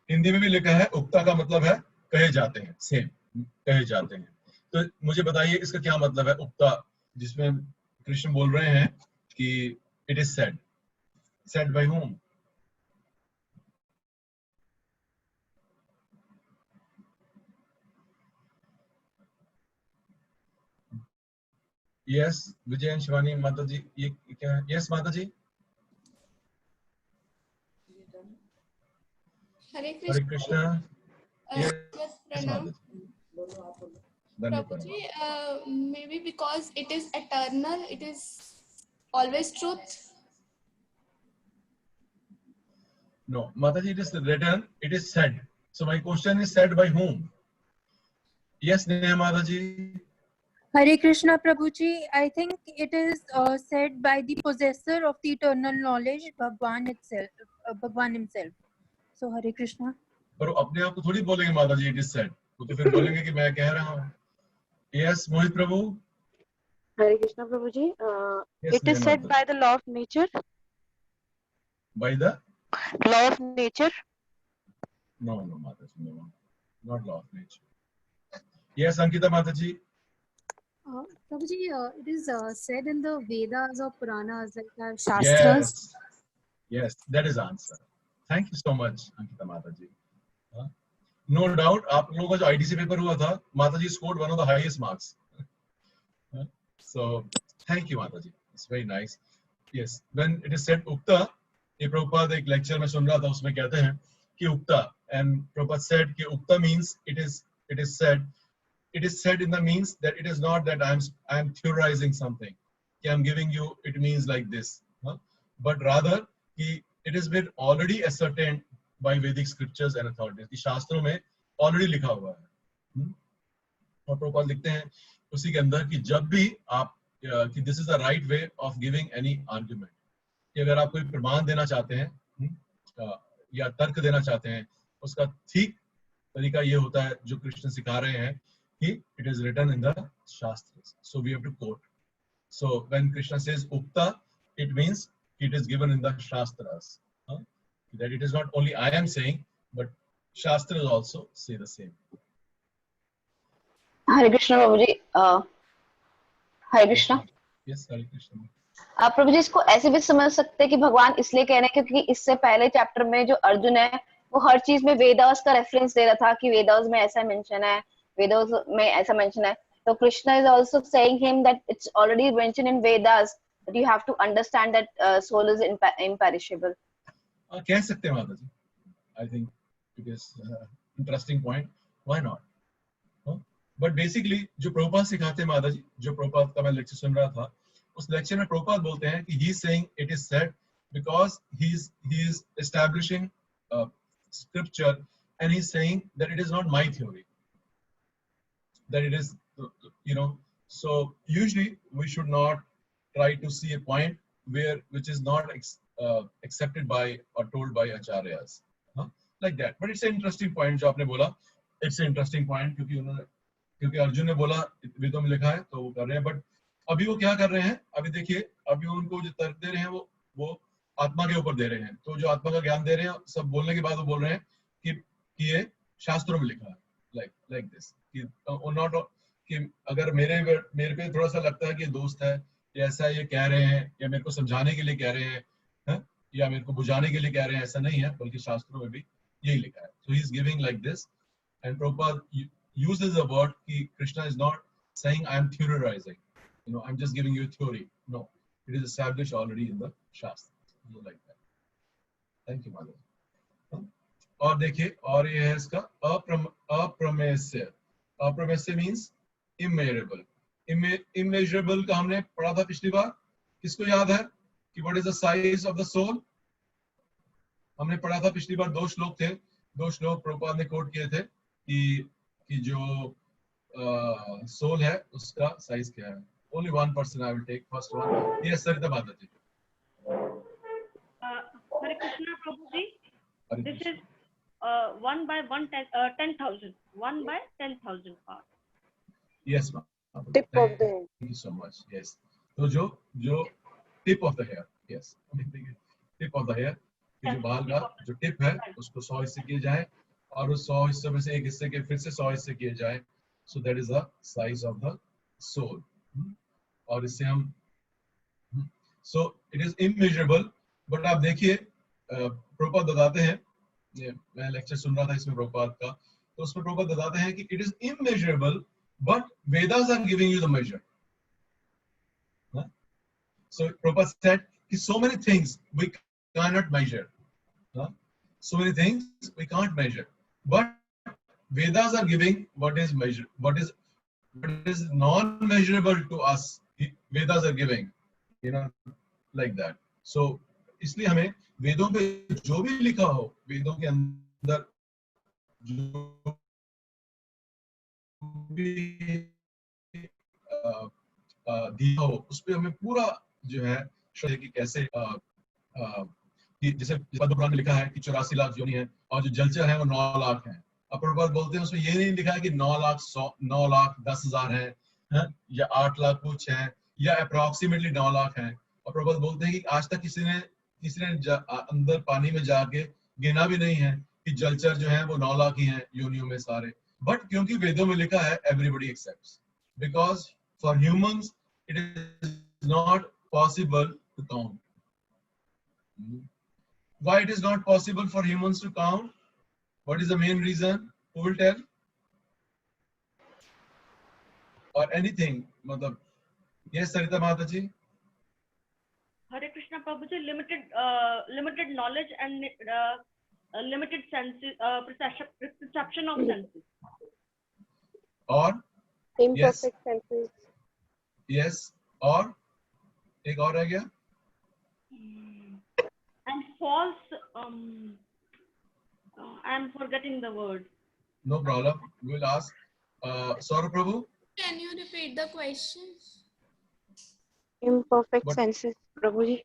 हिंदी में भी लिखा है उक्ता का मतलब है कहे जाते हैं, सेम कहे जाते हैं। तो मुझे बताइए इसका क्या मतलब है उक्ता, जिसमें कृष्ण बोल रहे हैं कि it is said. Said by whom? Yes Vijay Shivani माता जी, ये क्या है? यस माता जी। हरे Krishna. Prabhuji, maybe because it is eternal, it is always truth. No, Mataji, it is written, it is said. So my question is said by whom? Yes, Neha Mataji. Hare Krishna Prabhuji, I think it is said by the possessor of the eternal knowledge, Bhagwan itself, Bhagwan himself. So Hare Krishna. पर अपने आप को थोड़ी बोलेंगे माताजी it is said, तो फिर बोलेंगे कि मैं कह रहा हूँ। Yes, Mohit Prabhu. Hare Krishna Prabhuji, Yes, it is said Mataji. by the law of nature. By the Law of nature. no Mataji, no, not law of nature. Yes, Ankita Mataji. Prabhuji, it is said in the Vedas or Puranas, like Shastras. Yes, that is answer. Thank you so much, Ankita Mataji. No doubt, आप लोगों का जो IDC पेपर हुआ था, Mataji scored one of the highest marks. So, thank you, Mataji. It's very nice. Yes, when it is said Ukta, ये प्रभुपाद एक लेक्चर में सुन रहा था, उसमें कहते हैं कि Ukta, and Prabhupada said कि Ukta means it is said. It is said in the means that it is not that I am theorizing something. कि I'm giving you, it means like this. But rather, कि it has been already ascertained by Vedic scriptures and authorities. कि शास्त्रों में already लिखा हुआ है. और प्रभुपाद लिखते हैं उसी के अंदर कि जब भी आप कि this is the right way of giving any argument. कि अगर आप कोई प्रमाण देना चाहते हैं या तर्क देना चाहते हैं, उसका ठीक तरीका ये होता है जो कृष्ण सिखा रहे हैं कि it is written in the shastras, so we have to quote. So when Krishna says ukta, it means it is given in the shastras. That it is not only I am saying, but shastras also say the same. Hare Krishna Prabhuji. Hare Krishna. Yes, Hare Krishna. आप प्रभु जी इसको ऐसे भी समझ सकते हैं कि भगवान इसलिए कह रहे हैं क्योंकि इससे पहले चैप्टर में जो अर्जुन है वो हर चीज में वेदास का रेफरेंस दे रहा था कि वेदास में ऐसा मेंशन है, वेदास में ऐसा मेंशन है. तो Krishna is also saying him that it's already mention in Vedas that you have to understand that soul is imperishable. कह सकते हैं माता जी. I think it is interesting point. Why not? But basically जो प्रभुपाद सिखाते हैं माता जी, जो प्रभुपाद का मैं लेक्चर सुन रहा था, उस लेक्चर में प्रभुपाद बोलते हैं कि he is saying it is said because he's establishing scripture, and he's saying that it is not my theory, that it is, you know. So usually we should not try to see a point which is not accepted by or told by acharyas, like that. But it's an interesting point जो आपने बोला, it's an interesting point, क्योंकि अर्जुन ने बोला वेदों में लिखा है तो वो कर रहे हैं, बट अभी वो क्या कर रहे हैं, अभी देखिए, अभी उनको जो तर्क दे रहे हैं वो आत्मा के ऊपर दे रहे हैं। तो जो आत्मा का ज्ञान दे रहे हैं, सब बोलने के बाद वो बोल रहे हैं कि ये शास्त्रों में लिखा है, लाइक दिस, कि नॉट कि अगर मेरे पे थोड़ा सा लगता है कि दोस्त है या ऐसा ये कह रहे हैं, या मेरे को समझाने के लिए कह रहे हैं, या मेरे को बुझाने के लिए कह रहे हैं, ऐसा नहीं है, बल्कि शास्त्रों में भी यही लिखा है। So he is giving like this, and Prabhupada uses a word कि Krishna is not saying I am theorizing, you know, I'm just giving you a theory. No, it is established already in the Shastra. Like that. Thank you, Madhav. और देखिए, और ये है इसका अप्रमेयस्य। अप्रमेयस्य means immeasurable. Immeasurable का हमने पढ़ा था पिछली बार, किसको याद है कि what is the size of the soul? हमने पढ़ा था पिछली बार, 2 श्लोक थे, 2 श्लोक प्रभुपाद ने कोट किए थे कि जो सोल है उसका साइज क्या है। Only one person I will take, first one. Yes, Sarita Mataji. Hare Krishna Prabhu ji. This is 1 by 10,000. 1 by 10,000 parts. Yes, ma'am. Tip of the hair. Thank you so much. Yes. तो जो tip of the hair. Yes. Tip of the hair. जो बाल का जो टिप है उसको 100 हिस्से किए जाए, और उस 100 हिस्से में से एक हिस्से के फिर से 100 हिस्से किए जाए। So that is the size of the soul. और इससे हम so it is immeasurable, but आप देखिए प्रभुपाद बताते हैं, मैं लेक्चर सुन रहा था इसमें प्रभुपाद का, तो उसमें प्रभुपाद बताते हैं कि it is immeasurable, but Vedas are giving you the measure. So Prabhupada said so many things we cannot measure. So many things we can't measure, but Vedas are giving what is measured, what is non-measurable to us. Vedas are giving, you know, like that. So इसलिए हमें वेदों पे जो भी लिखा हो, वेदों के अंदर जो भी दिया हो, उस पे हमें पूरा जो है श्रद्धा कि कैसे जैसे पद्म पुराण में लिखा है कि 84 लाख योनि है, और जो जलचर है वो 9 लाख हैं। अब प्रभुपाद बोलते हैं उसमें ये नहीं लिखा है कि 9 लाख 10,000 है, या 8 लाख कुछ है, या अप्रोक्सीमेटली 9 लाख है। और प्रभुपाद बोलते हैं कि आज तक किसी ने अंदर पानी में जाके गिना भी नहीं है कि जलचर जो है वो 9 लाख ही हैं योनियों में सारे। बट क्योंकि वेदों में लिखा है everybody accepts, because for humans it is not possible to count. Why it is not possible for humans to count? What is the main reason? Who will tell? Or anything, मतलब, yes, Sarita Mataji. Hare Krishna Prabhuji, limited knowledge and limited senses, perception of senses. और imperfect senses. Yes, और एक और रह गया. And false, I'm forgetting the word. No problem. We will ask Saurabh Prabhu. Can you repeat the question? Imperfect senses, Prabhu ji.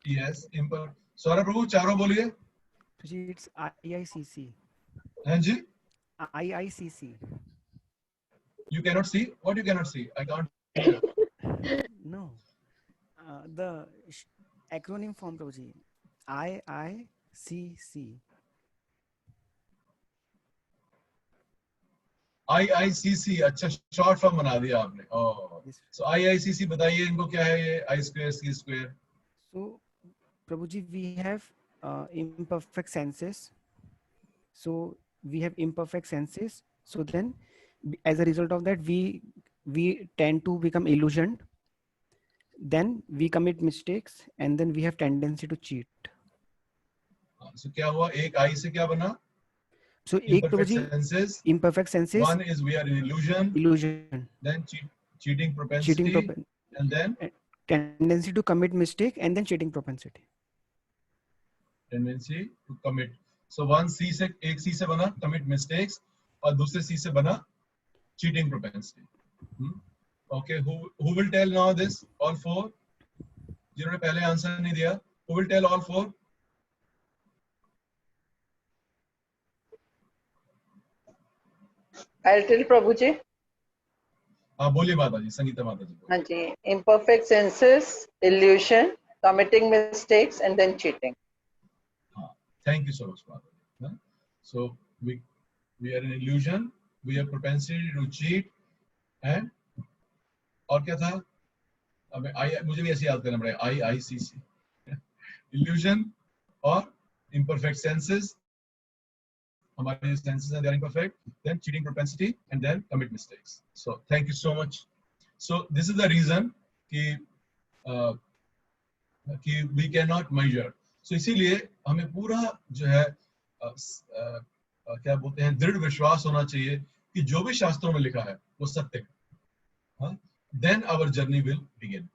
Yes, imperfect. Saurabh Prabhu, चारों बोलिए. जी, it's IICC. हाँ जी. IICC. You cannot see? What you cannot see? I can't. No. The acronym form Prabhu ji. IICC. IICC, अच्छा शॉर्ट फॉर्म बना दिया आपने. So IICC बताइए इनको क्या है ये I square C square. So Prabhu ji, we have imperfect senses. So we have imperfect senses. So then as a result of that we tend to become illusioned. Then we commit mistakes and then we have tendency to cheat. So क्या हुआ, एक I से क्या बना? So imperfect senses. One is we are in illusion. Then cheating propensity. And then tendency to commit mistake and then cheating propensity. Tendency to commit. So one C से एक C से बना commit mistakes और दूसरे C से बना cheating propensity. Okay, who will tell now this? All four? जिन्होंने पहले आंसर नहीं दिया, who will tell all four? I'll tell Prabhu ji. हाँ बोलिए माता जी, संगीता माता जी. हाँ जी, imperfect senses, illusion, committing mistakes, and then cheating. Thank you so much, Mata. So we are in illusion, we have propensity to cheat, and और क्या था? अब मुझे भी ऐसे याद करना पड़ेगा. IICC. Illusion और imperfect senses. हमारे senses are imperfect. Then cheating propensity, and then commit mistakes. So thank you so much. So this is the reason कि we cannot measure. So इसीलिए हमें पूरा जो है क्या बोलते हैं दृढ़ विश्वास होना चाहिए कि जो भी शास्त्रों में लिखा है वो सत्य है. Then our journey will begin.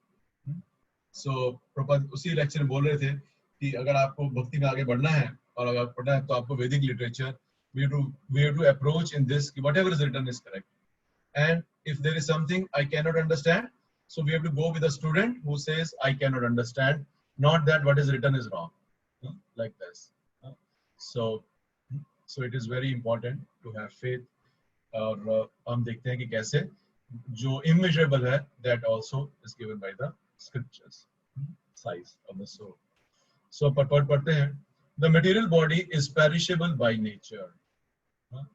So Prabhupada उसी लेक्चर में बोल रहे थे कि अगर आपको भक्ति में आगे बढ़ना है और अगर पढ़ना है तो आपको वैदिक literature we have to approach in this whatever is written is correct, and if there is something I cannot understand, so we have to go with a student who says I cannot understand, not that what is written is wrong, like this. So it is very important to have faith. और हम देखते हैं कि कैसे जो immeasurable है that also is given by the scriptures, size of the soul. So पढ़ते हैं. The material body is perishable by nature.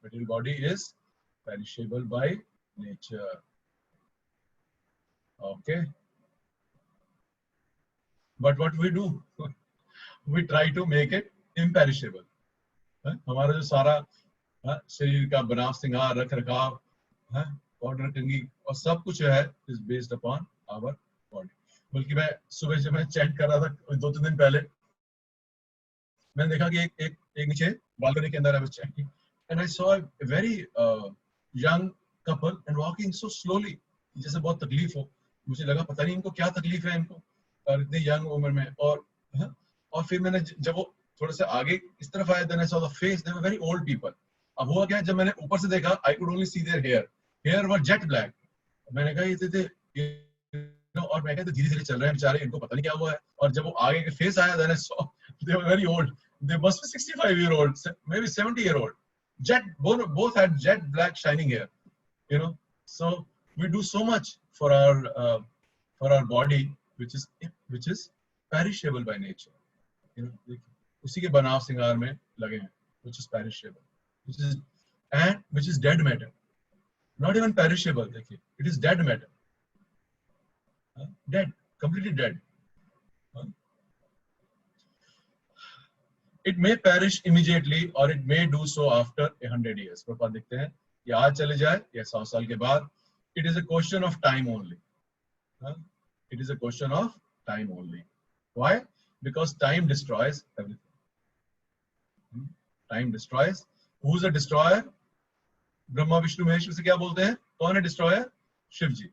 Material body is perishable by nature. Okay. But what we do, we try to make it imperishable. हमारा जो सारा शरीर का बनाव सिंगार रख रखाव पाउडर कंघी और सब कुछ है is based upon our body. बल्कि मैं सुबह जब मैं चेक कर रहा था 2-3 दिन पहले मैंने देखा कि एक नीचे बालकनी के अंदर I was checking and I saw a very young couple and walking so slowly, जैसे बहुत तकलीफ हो. मुझे लगा पता नहीं इनको क्या तकलीफ है इनको और इतनी यंग उम्र में. और फिर मैंने जब वो थोड़े से आगे इस तरफ आया then I saw the face, they were very old people. अब हुआ क्या जब मैंने ऊपर से देखा I could only see their hair were jet black. मैंने कहा ये और मैं कहता धीरे-धीरे चल रहे हैं बेचारे, इनको पता नहीं क्या हुआ है. और जब वो आगे के फेस आया then I saw they were very old. They must be 65-year-old, maybe 70-year-old. Both had jet black shining hair. So we do so much for our body which is perishable by nature. उसी के बनाव सिंगार में लगे हैं, which is perishable, which is dead matter. Not even perishable, देखिए, it is dead matter. Dead, completely dead. It may perish immediately or it may do so after 100 years. Prabhupada देखते हैं ये आज चले जाए या 100 साल के बाद. It is a question of time only. It is a question of time only. Why? Because time destroys everything. Time destroys. Who is a destroyer? Brahma Vishnu Mahesh से क्या बोलते हैं? कौन है destroyer? Shiv ji.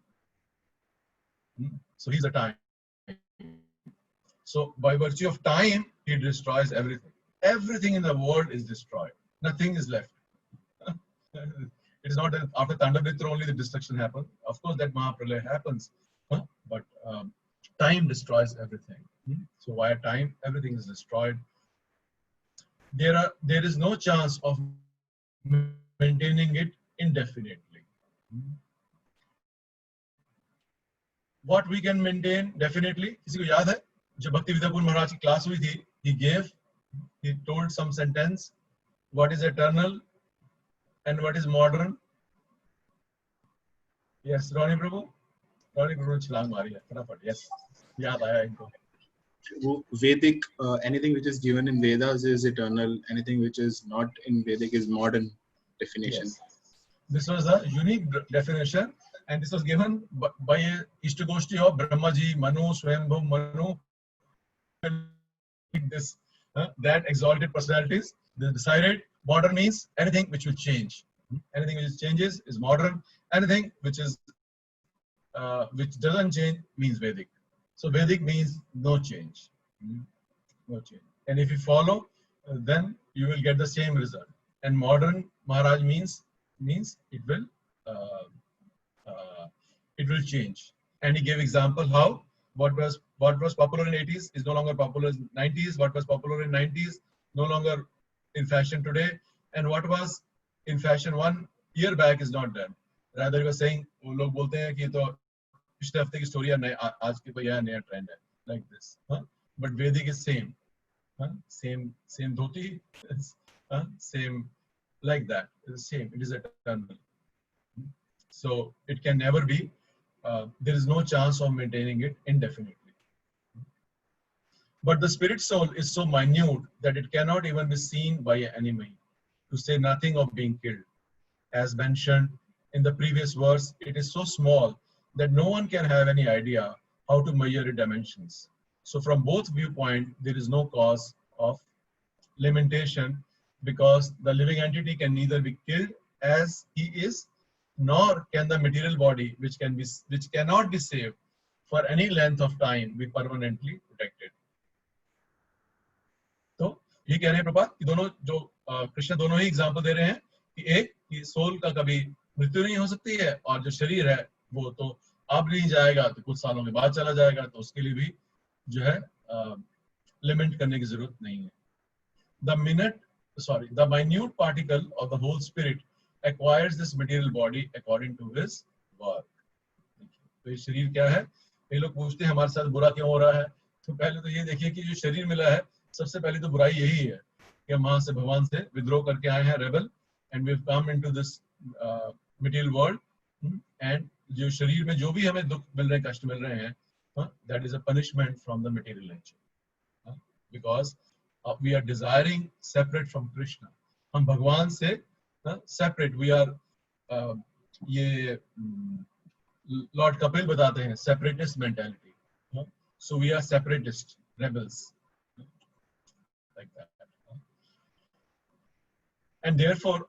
So he's a time. So by virtue of time, he destroys everything. Everything in the world is destroyed. Nothing is left. It is not that after Tandavitra only the destruction happens. Of course, that Mahapralaya happens, but time destroys everything. So via time, everything is destroyed. There is no chance of maintaining it indefinitely. What we can maintain definitely? किसी को याद है जब भक्ति विद्यापुर महाराज की क्लास हुई थी? He told some sentence. What is eternal and what is modern? Yes, Ronnie Prabhu ने छलांग मारी है फटाफट. Yes, याद आया इनको. Vedic, anything which is given in Vedas is eternal. Anything which is not in Vedic is modern definition. Yes. This was a unique definition, and this was given by a Ishtagoshti of Brahmaji, Manu, Swayambhu, Manu. This that exalted personalities, they decided modern means anything which will change. Anything which changes is modern. Anything which doesn't change means Vedic. So Vedic means no change. No change. And if you follow, then you will get the same result. And modern Maharaj means it will change. And he gave example how what was popular in 80s is no longer popular in 90s. What was popular in 90s no longer in fashion today. And what was in fashion 1 year back is not done. Rather, he was saying, वो लोग बोलते हैं कि तो पिछले हफ्ते की स्टोरी है, आज की कोई नया ट्रेंड है, like this. But Vedic is same. Same dhoti, same like that. It's the same. It is eternal. So it can never be. There is no chance of maintaining it indefinitely. But the spirit soul is so minute that it cannot even be seen by an enemy, to say nothing of being killed. As mentioned in the previous verse, it is so small that no one can have any idea how to measure its dimensions. So from both viewpoints, there is no cause of lamentation, because the living entity can neither be killed as he is, nor can the material body, which cannot be saved for any length of time, be permanently protected. तो ये कह रहे हैं प्रभुपाद कि दोनों जो कृष्ण दोनों ही एग्जाम्पल दे रहे हैं कि एक कि सोल का कभी मृत्यु नहीं हो सकती है, और जो शरीर है वो तो अब नहीं जाएगा तो कुछ सालों के बाद चला जाएगा, तो उसके लिए भी जो है लिमिट करने की जरूरत नहीं है. The minute particle of the whole spirit acquires this material body according to his work. तो ये शरीर क्या है? कई लोग पूछते हैं हमारे साथ बुरा क्यों हो रहा है. तो पहले तो ये देखिए कि जो शरीर मिला है, सबसे पहली तो बुराई यही है कि हम वहां से भगवान से विद्रोह करके आए हैं, rebel, and we have come into this material world. And जो शरीर में जो भी हमें दुख मिल रहे हैं, कष्ट मिल रहे हैं, that is a punishment from the material nature, because we are desiring separate from Krishna. हम भगवान से separate, we are ये लॉर्ड कपिल बताते हैं separatist mentality. So we are separatist rebels, like that. And therefore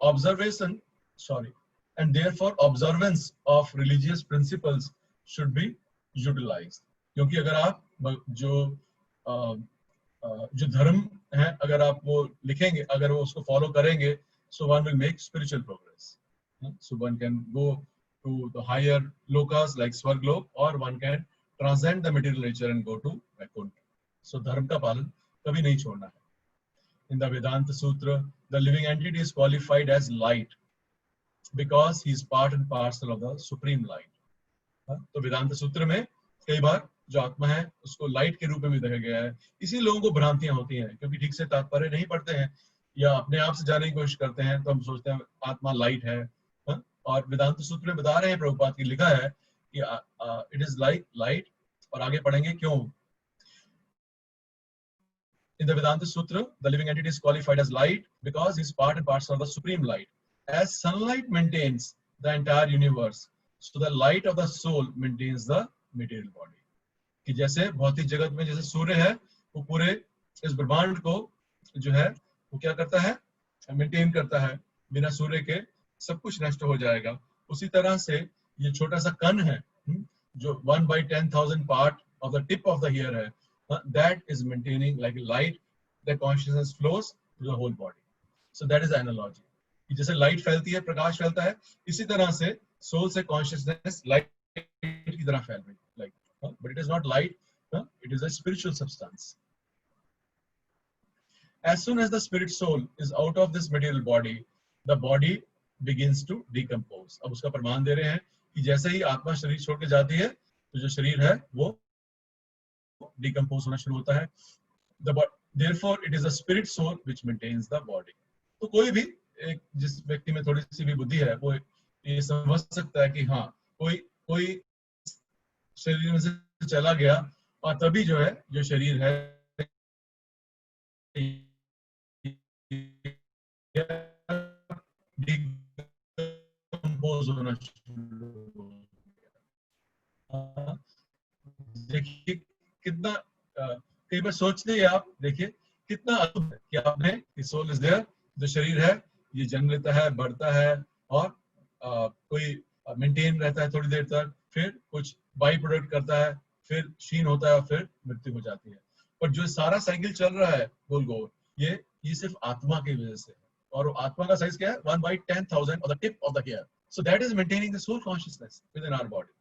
observance of religious principles should be utilized. क्योंकि अगर आप जो धर्म है, अगर आप वो लिखेंगे, अगर वो उसको फॉलो करेंगे, so one will make spiritual progress. So one can go to the higher lokas like Swarglok, or one can transcend the material nature and go to Vaikuntha. So धर्म का पालन कभी नहीं छोड़ना है. In the Vedanta Sutra, the living entity is qualified as light because he is part and parcel of the supreme light. तो वेदांत सूत्र में कई बार जो आत्मा है उसको लाइट के रूप में भी देखा गया है. इसी लोगों को भ्रांतियां होती हैं क्योंकि ठीक से तात्पर्य नहीं पढ़ते हैं या अपने आप से जानने की कोशिश करते हैं, तो हम सोचते हैं आत्मा लाइट है. और वेदांत सूत्र में बता रहे हैं, प्रभुपाद की लिखा है कि इट इज लाइक लाइट, और आगे पढ़ेंगे क्यों. In the Vedanta Sutra, the living entity is qualified as light because he is part and parcel of the supreme light. As sunlight maintains the entire universe, so the light of the soul maintains the material body. कि जैसे भौतिक जगत में जैसे सूर्य है, वो पूरे इस ब्रह्मांड को जो है वो क्या करता है, मेंटेन करता है. बिना सूर्य के सब कुछ नष्ट हो जाएगा. उसी तरह से ये छोटा सा कण है जो 1/10,000 part of the tip of the hair है, that is maintaining like light, the consciousness flows to the whole body. So that is the analogy. जैसे लाइट फैलती है, प्रकाश फैलता है, इसी तरह से सोल से कॉन्शियसनेस लाइट की तरह फैल रही है. Like, but it is not light, it is a spiritual substance. As soon as the spirit soul is out of this material body, the body begins to decompose. अब उसका प्रमाण दे रहे हैं कि जैसे ही आत्मा शरीर छोड़ के जाती है, तो जो शरीर है वो decompose होना शुरू होता है. Therefore, it is the spirit soul which maintains the body. तो कोई भी एक जिस व्यक्ति में थोड़ी सी भी बुद्धि है, वो ये समझ सकता है कि हाँ कोई शरीर में से चला गया, और तभी जो है जो शरीर है डिकम्पोज होना शुरू हो गया. देखिए कितना कई बार सोचते हैं आप, देखिए कितना अद्भुत है कि आपने सोल इज देयर, जो शरीर है ये जन्म लेता है, बढ़ता है, और कोई मेंटेन रहता है थोड़ी देर तक, फिर कुछ बाई प्रोडक्ट करता है, फिर क्षीण होता है, फिर मृत्यु हो जाती है। पर जो सारा साइकिल चल रहा है गोल गोल, ये सिर्फ आत्मा की वजह से है। और आत्मा का साइज क्या है? 1/10,000 of the tip of the hair. So that is maintaining the soul consciousness within our body.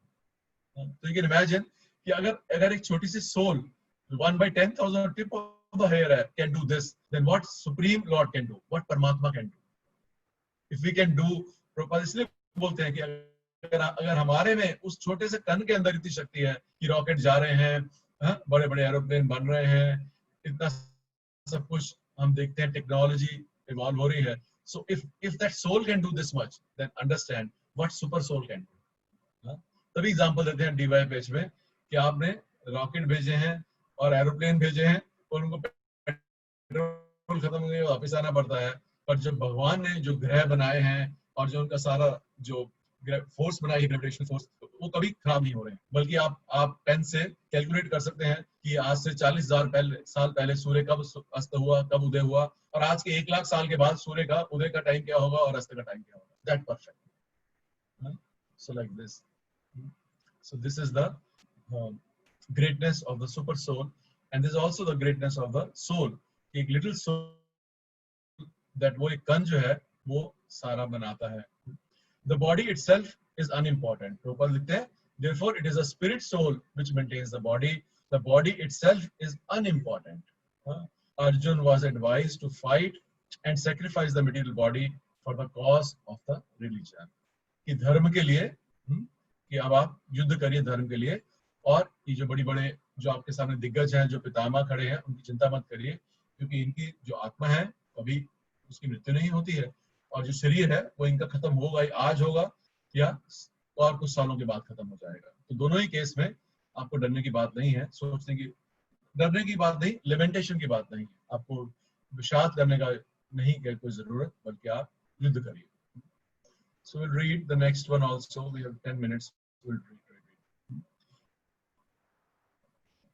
So you can imagine कि अगर एक छोटी सी soul 1/10,000 tip of the hair है, can do this, then what Supreme Lord can do? What Paramatma can do? If we can do, Prabhupada इसलिए बोलते हैं कि अगर हमारे में उस छोटे से कण के अंदर इतनी शक्ति है कि रॉकेट जा रहे हैं, बड़े बड़े एरोप्लेन बन रहे हैं, इतना सब कुछ हम देखते हैं, टेक्नोलॉजी इवॉल्व हो रही है. So if that soul can do this much, then understand what super soul can do. तभी एग्जांपल देते हैं डीवाई पेज में कि आपने रॉकेट भेजे हैं और एरोप्लेन भेजे हैं और उनको पेट्रोल खत्म हो गया, वापस आना पड़ता है. पर जब भगवान ने जो ग्रह बनाए हैं और जो उनका सारा जो फोर्स बनाई है, ग्रेविटेशनल फोर्स, वो कभी खराब नहीं हो रहे हैं. बल्कि आप पेन से कैलकुलेट कर सकते हैं कि आज से 40,000 साल पहले सूर्य कब अस्त हुआ, कब उदय हुआ, और आज के 1 लाख साल के बाद सूर्य का उदय का टाइम क्या होगा और अस्त का टाइम क्या होगा. That perfect. So like this. So this is the greatness of the super soul, and this is also the greatness of the soul. एक little soul that वो एक कण जो है वो सारा बनाता है. The body itself is unimportant. Prabhupada लिखते हैं, therefore it is a spirit soul which maintains the body. The body itself is unimportant. Arjun was advised to fight and sacrifice the material body for the cause of the religion. कि धर्म के लिए, कि अब आप युद्ध करिए धर्म के लिए, और ये जो बड़ी बड़े जो आपके सामने दिग्गज हैं, जो पितामह खड़े हैं, उनकी चिंता मत करिए, क्योंकि इनकी जो आत्मा है कभी उसकी मृत्यु नहीं होती है, और जो शरीर है वो इनका खत्म होगा ही, आज होगा या और कुछ सालों के बाद खत्म हो जाएगा. तो दोनों ही केस में आपको डरने की बात नहीं है, सोचने की, डरने की बात नहीं, लेमेंटेशन की बात नहीं है, आपको विषाद करने का नहीं है कोई जरूरत, बल्कि आप युद्ध करिए. So we'll read the next one also. We have 10 minutes. We'll read.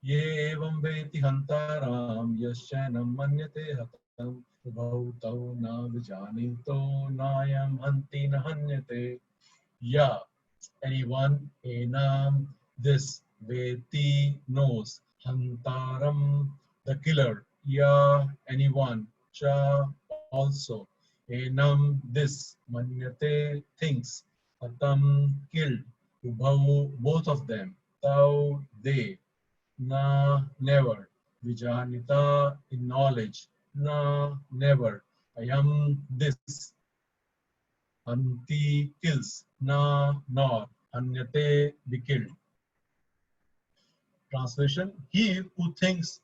ये एवं वेति हंताराम यश्चैनं मन्यते हतं भवतो न विजानीतो नायं हन्ति न हन्यते. Yeah, anyone enam this veti knows, hantaram the killer, yeah, anyone, cha also, enam this, manyate thinks, hatam killed, ubhavu both of them, tau they, na never, vijanita in knowledge, na never, ayam this, anti kills, na nor, anyate be killed. Translation: he who thinks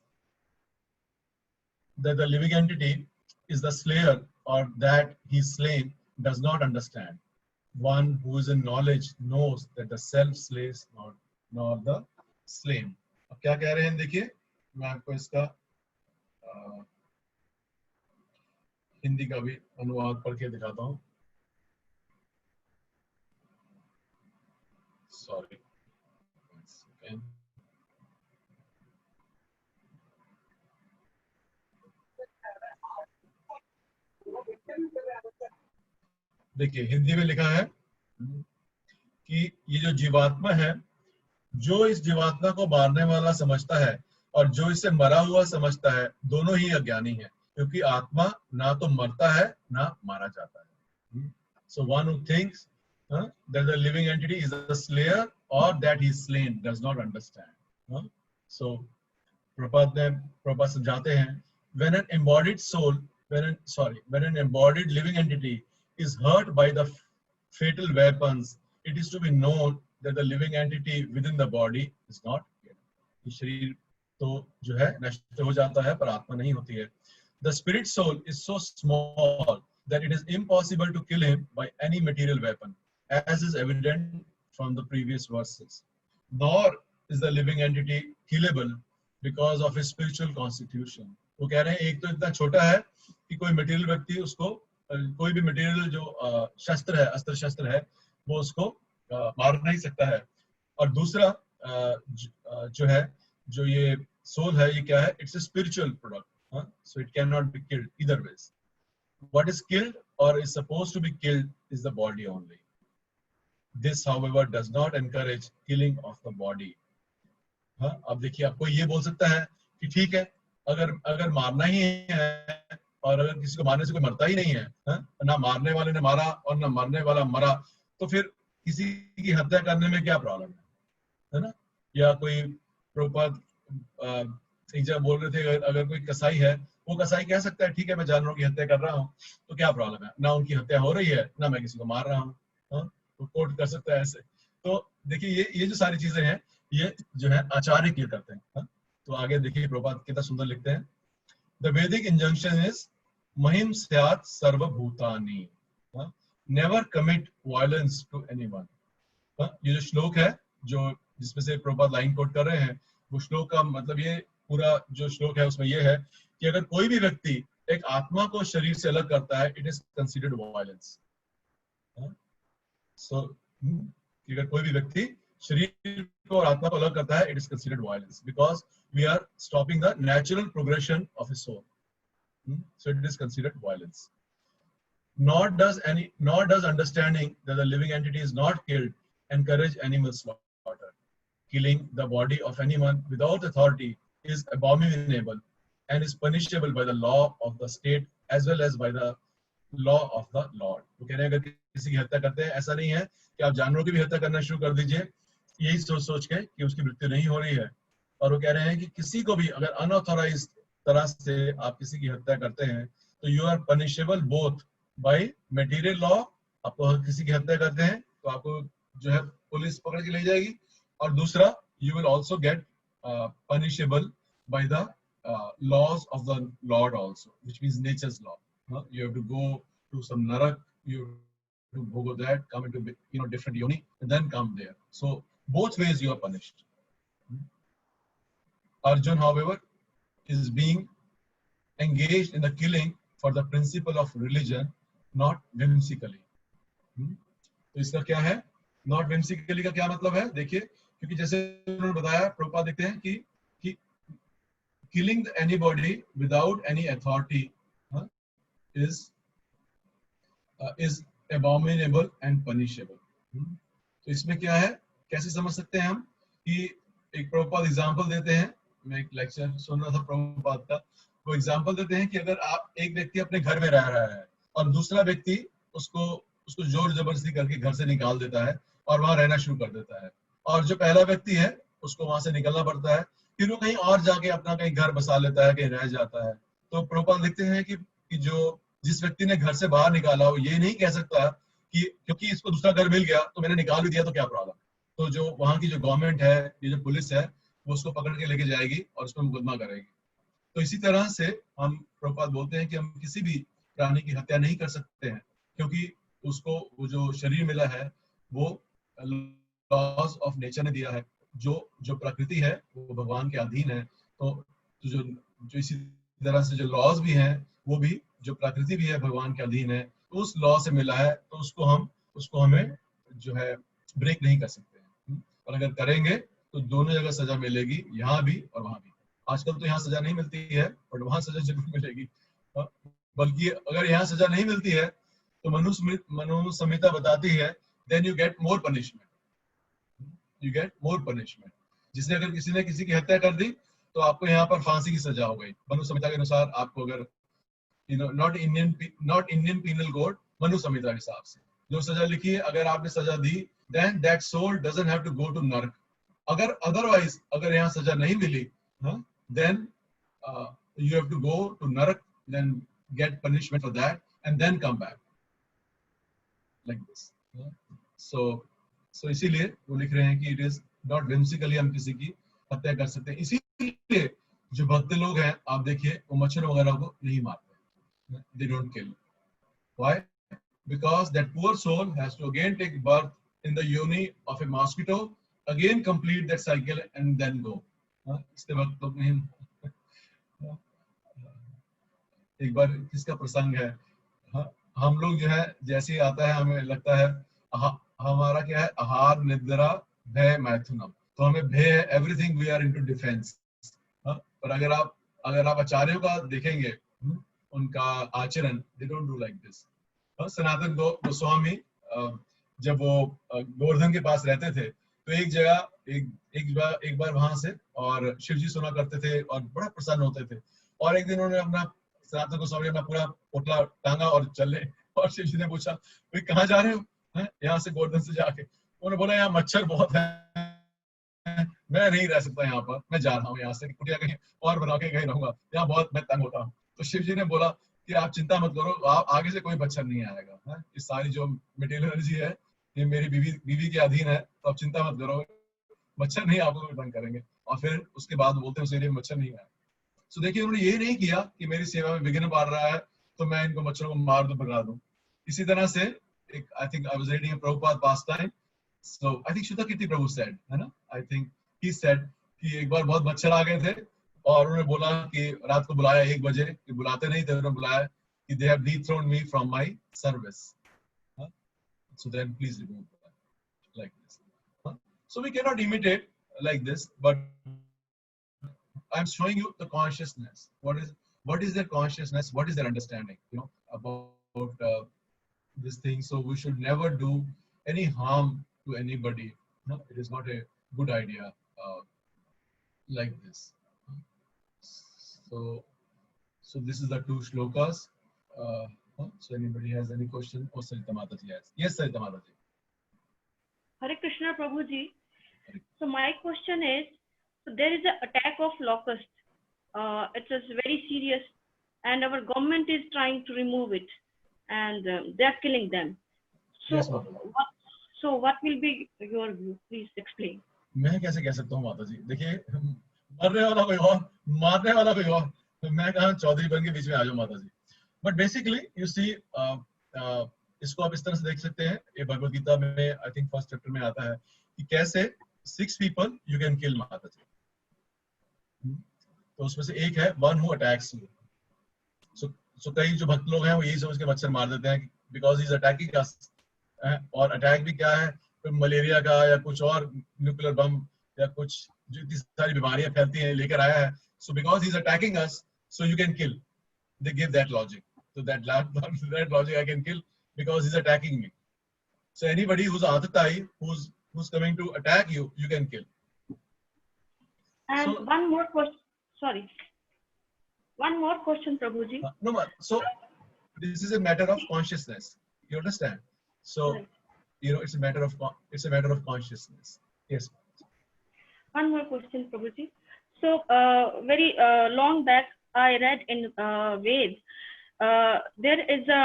that the living entity is the slayer or that he is slain does not understand. One who is in knowledge knows that the self slays nor the slain. अब क्या कह रहे हैं देखिए, मैं आपको इसका हिंदी का भी अनुवाद पढ़ के दिखाता हूँ. Sorry. देखिए हिंदी में लिखा है कि ये जो जीवात्मा है, जो इस जीवात्मा को मारने वाला समझता है और जो इसे मरा हुआ समझता है, दोनों ही अज्ञानी है, क्योंकि आत्मा ना तो मरता है ना मारा जाता है. So one who thinks that the living entity is a slayer or that he is slain does not understand. So Prabhupada समझाते हैं, when an embodied soul, when an embodied living entity is hurt by the fatal weapons, it is to be known that the living entity within the body is not dead. शरीर तो जो है नष्ट हो जाता है, पर आत्मा नहीं होती है. The spirit soul is so small that it is impossible to kill him by any material weapon, as is evident from the previous verses. Nor is the living entity killable because of his spiritual constitution. वो कह रहे हैं एक तो इतना छोटा है कि कोई मटेरियल व्यक्ति उसको, कोई भी मटेरियल जो शस्त्र है, अस्त्र शस्त्र है, वो उसको मार नहीं सकता है. और दूसरा जो है, जो ये सोल है, ये क्या है? It's a spiritual product. So it cannot be killed either ways. What is killed or is supposed to be killed is the body only. This, however, does not encourage killing of the body. हाँ, अब देखिए आपको ये बोल सकता है कि ठीक है, अगर मारना ही है और अगर किसी को मारने से कोई मरता ही नहीं है, ना मारने वाले ने मारा और ना मरने वाला मरा, तो फिर किसी की हत्या करने में क्या प्रॉब्लम है ना? या कोई प्रभुपाद एक जगह बोल रहे थे, अगर कोई कसाई है, वो कसाई कह सकता है ठीक है मैं जानवरों की हत्या कर रहा हूँ, तो क्या प्रॉब्लम है? ना उनकी हत्या हो रही है, ना मैं किसी को मार रहा हूँ, तो कोर्ट कर सकता है ऐसे। तो देखिए ये जो सारी चीजें हैं, ये जो है आचार्य क्लियर करते हैं। तो आगे देखिए प्रभुपाद कितना सुंदर लिखते हैं, द वैदिक इंजंक्शन इज महिम स्यात् सर्वभूतानि, never commit violence to anyone. ये जो श्लोक है, जो जिसमें से प्रभुपाद लाइन कोट कर रहे हैं, वो श्लोक का मतलब, ये पूरा जो श्लोक है उसमें ये है कि अगर कोई भी व्यक्ति एक आत्मा को शरीर से अलग करता है, इट इज कंसीडर्ड वायलेंस। सो अगर कोई भी व्यक्ति शरीर को और आत्मा को अलग करता है, it is considered violence, because we are stopping the natural progression of his soul, so it is considered violence. Nor does understanding that the living entity is not killed encourage animal slaughter. Killing the body of anyone without authority is abominable and is punishable by the law of the state as well as by the law of the Lord. वो कह रहे हैं अगर किसी की हत्या करते हैं, ऐसा नहीं है कि आप जानवरों की भी हत्या करना शुरू कर दीजिए यही सोच के कि उसकी मृत्यु नहीं हो रही है। और वो कह रहे हैं कि किसी को भी अगर अनऑथराइज्ड तरह से आप किसी की हत्या करते हैं, तो you are punishable both by material law, आपको किसी की हत्या करते हैं तो आपको जो है पुलिस पकड़ के ले जाएगी, और दूसरा you will also get punishable by the laws of the Lord also, which means nature's law. You have to go to some narak, you have to go that, come into different yoni, and then come there. So both ways you are punished. Arjun, however, is being engaged in the killing for the principle of religion, not whimsically. तो इसका क्या है? Not whimsically का क्या मतलब है? देखिए, क्योंकि जैसे उन्होंने बताया, प्रभुपाद देखते हैं कि killing anybody without any authority is abominable and punishable. तो इसमें क्या है, कैसे समझ सकते हैं हम कि एक प्रभुपाद एग्जांपल देते हैं, मैं एक लेक्चर सुन रहा था प्रभुपाद का, वो एग्जांपल देते हैं कि अगर आप एक व्यक्ति अपने घर में रह रहा है और दूसरा व्यक्ति उसको जोर जबरदस्ती करके घर से निकाल देता है और वहां रहना शुरू कर देता है, और जो पहला व्यक्ति है उसको वहां से निकलना पड़ता है, फिर वो कहीं और जाके अपना कहीं घर बसा लेता है, कहीं रह जाता है। तो प्रभुपाद लिखते हैं कि जो जिस व्यक्ति ने घर से बाहर निकाला हो, ये नहीं कह सकता कि क्योंकि इसको दूसरा घर मिल गया तो मैंने निकाल भी दिया तो क्या प्रॉब्लम। तो जो वहां की जो गवर्नमेंट है, ये जो पुलिस है, वो उसको पकड़ के लेके जाएगी और उस पर मुकदमा करेगी। तो इसी तरह से हम प्रभुपाद बोलते हैं कि हम किसी भी प्राणी की हत्या नहीं कर सकते हैं, क्योंकि उसको वो जो शरीर मिला है वो लॉज ऑफ नेचर ने दिया है। जो प्रकृति है वो भगवान के अधीन है। तो जो इसी तरह से जो लॉज भी हैं, वो भी जो प्रकृति भी है भगवान के अधीन है, तो उस लॉ से मिला है, तो उसको हमें जो है ब्रेक नहीं कर सकते हैं। और अगर करेंगे तो दोनों जगह सजा मिलेगी, यहाँ भी और वहां भी। आजकल तो यहाँ सजा नहीं मिलती है, बट वहां सजा जरूर मिलेगी। बल्कि अगर यहाँ सजा नहीं मिलती है तो मनु संहिता बताती है, then you get more punishment, you get more punishment. जिसने अगर किसी ने किसी की हत्या कर दी तो आपको यहाँ पर फांसी की सजा हो गई। मनु संहिता के अनुसार आपको अगर not Indian penal code, Manu Samhita के हिसाब से जो सजा लिखी है, अगर आपने सजा दी, then that soul doesn't have to go to नरक। अगर अदरवाइज अगर यहाँ सजा नहीं मिली, then you have to go to नरक, then get punishment for that and then come back like this. So इसीलिए वो लिख रहे हैं कि इट इज नॉट whimsically हम किसी की हत्या कर सकते हैं। इसीलिए जो भक्त लोग हैं, आप देखिए, वो मच्छर वगैरह को नहीं मारते, they don't kill. Why? Because that poor soul has to again take birth in the yoni of a mosquito, again complete that cycle and then go. इसके वक्त तो नहीं। एक बार किसका प्रसंग है, हम लोग जो है जैसे ही आता है हमें लगता है हमारा क्या है, आहार निद्रा भय मैथुनम, तो हमें भय है, everything we are into defence. पर अगर आप आचार्यों का देखेंगे, उनका आचरण, they don't do like this. Sanatana Goswami जब वो गोवर्धन के पास रहते थे, तो एक जगह एक बार वहां से, और शिव जी सुना करते थे और बड़ा प्रसन्न होते थे। और एक दिन उन्होंने अपना सनातन गोस्वामी अपना पूरा पोटला टांगा और चले, और शिव जी ने पूछा भाई कहाँ जा रहे हो? यहाँ से गोवर्धन से जाके। उन्होंने बोला यहाँ मच्छर बहुत है, मैं नहीं रह सकता यहाँ पर, मैं जा रहा हूँ यहाँ से, कुटिया कहीं और बना के कहीं रहूंगा, यहाँ बहुत मैं तंग होता हूँ। तो शिव जी ने बोला कि आप चिंता मत करो, आप आगे से कोई मच्छर नहीं आएगा, ये सारी जो मटेरियल एनर्जी है ये मेरी बीवी के अधीन है, तो आप चिंता मत करो, मच्छर नहीं आपको तंग करेंगे। और फिर उसके बाद बोलते हैं उस एरिया में मच्छर नहीं आए। सो देखिए उन्होंने ये नहीं किया कि मेरी सेवा में विघ्न पड़ रहा है तो मैं इनको मच्छरों को मार दूं, भगा दूं। इसी तरह से एक I think I was reading a Prabhupada past time, so I think शुद्ध कीर्ति प्रभु सेड, है ना, आई थिंक ही सेड कि एक बार बहुत मच्छर आ गए थे और उन्होंने बोला कि रात को बुलाया 1 बजे, कि बुलाते नहीं थे, उन्होंने बुलाया कि they have dethroned me from my service, so then please remove that like this. So we cannot imitate like this, but I'm showing you the consciousness. What is their consciousness? What is their understanding? About this thing. So we should never do any harm to anybody. No, it is not a good idea like this. So this is the 2 shlokas. So anybody has any question? Oh, Sarita Mataji has. Yes, Sarita Mataji. Hare Krishna Prabhuji. So my question is, so there is an attack of locust. It is very serious, and our government is trying to remove it, and they are killing them. So, yes, what will be your view? Please explain. मैं कैसे कह सकता हूँ माता जी? देखिए मरने वाला कोई और, मारने वाला कोई और, तो मैं कहाँ चौधरी बन के बीच में आ जाऊँ माता जी? But basically, you see, इसको आप इस तरह से देख सकते हैं, ये भगवद गीता में आई थिंक फर्स्ट चैप्टर में आता है कि कैसे 6 people you can kill माता जी। तो उसमें से एक है one who attacks you. So कई जो भक्त लोग हैं वो यही समझ के मच्छर मार देते हैं because he is attacking us. और अटैक भी क्या है, कोई मलेरिया का या कुछ और न्यूक्लियर बम या कुछ जो इतनी सारी बीमारियां फैलती हैं लेकर आया है. So because he is attacking us, so you can kill. They give that logic. So that logic I can kill because he's attacking me. So anybody who's atatai, who's coming to attack you, you can kill. And so, one more question. Sorry. One more question, Prabhuji. No, so this is a matter of consciousness. You understand? So right. You know, it's a matter of consciousness. Yes. One more question, Prabhuji. So very long back, I read in Veds. There is a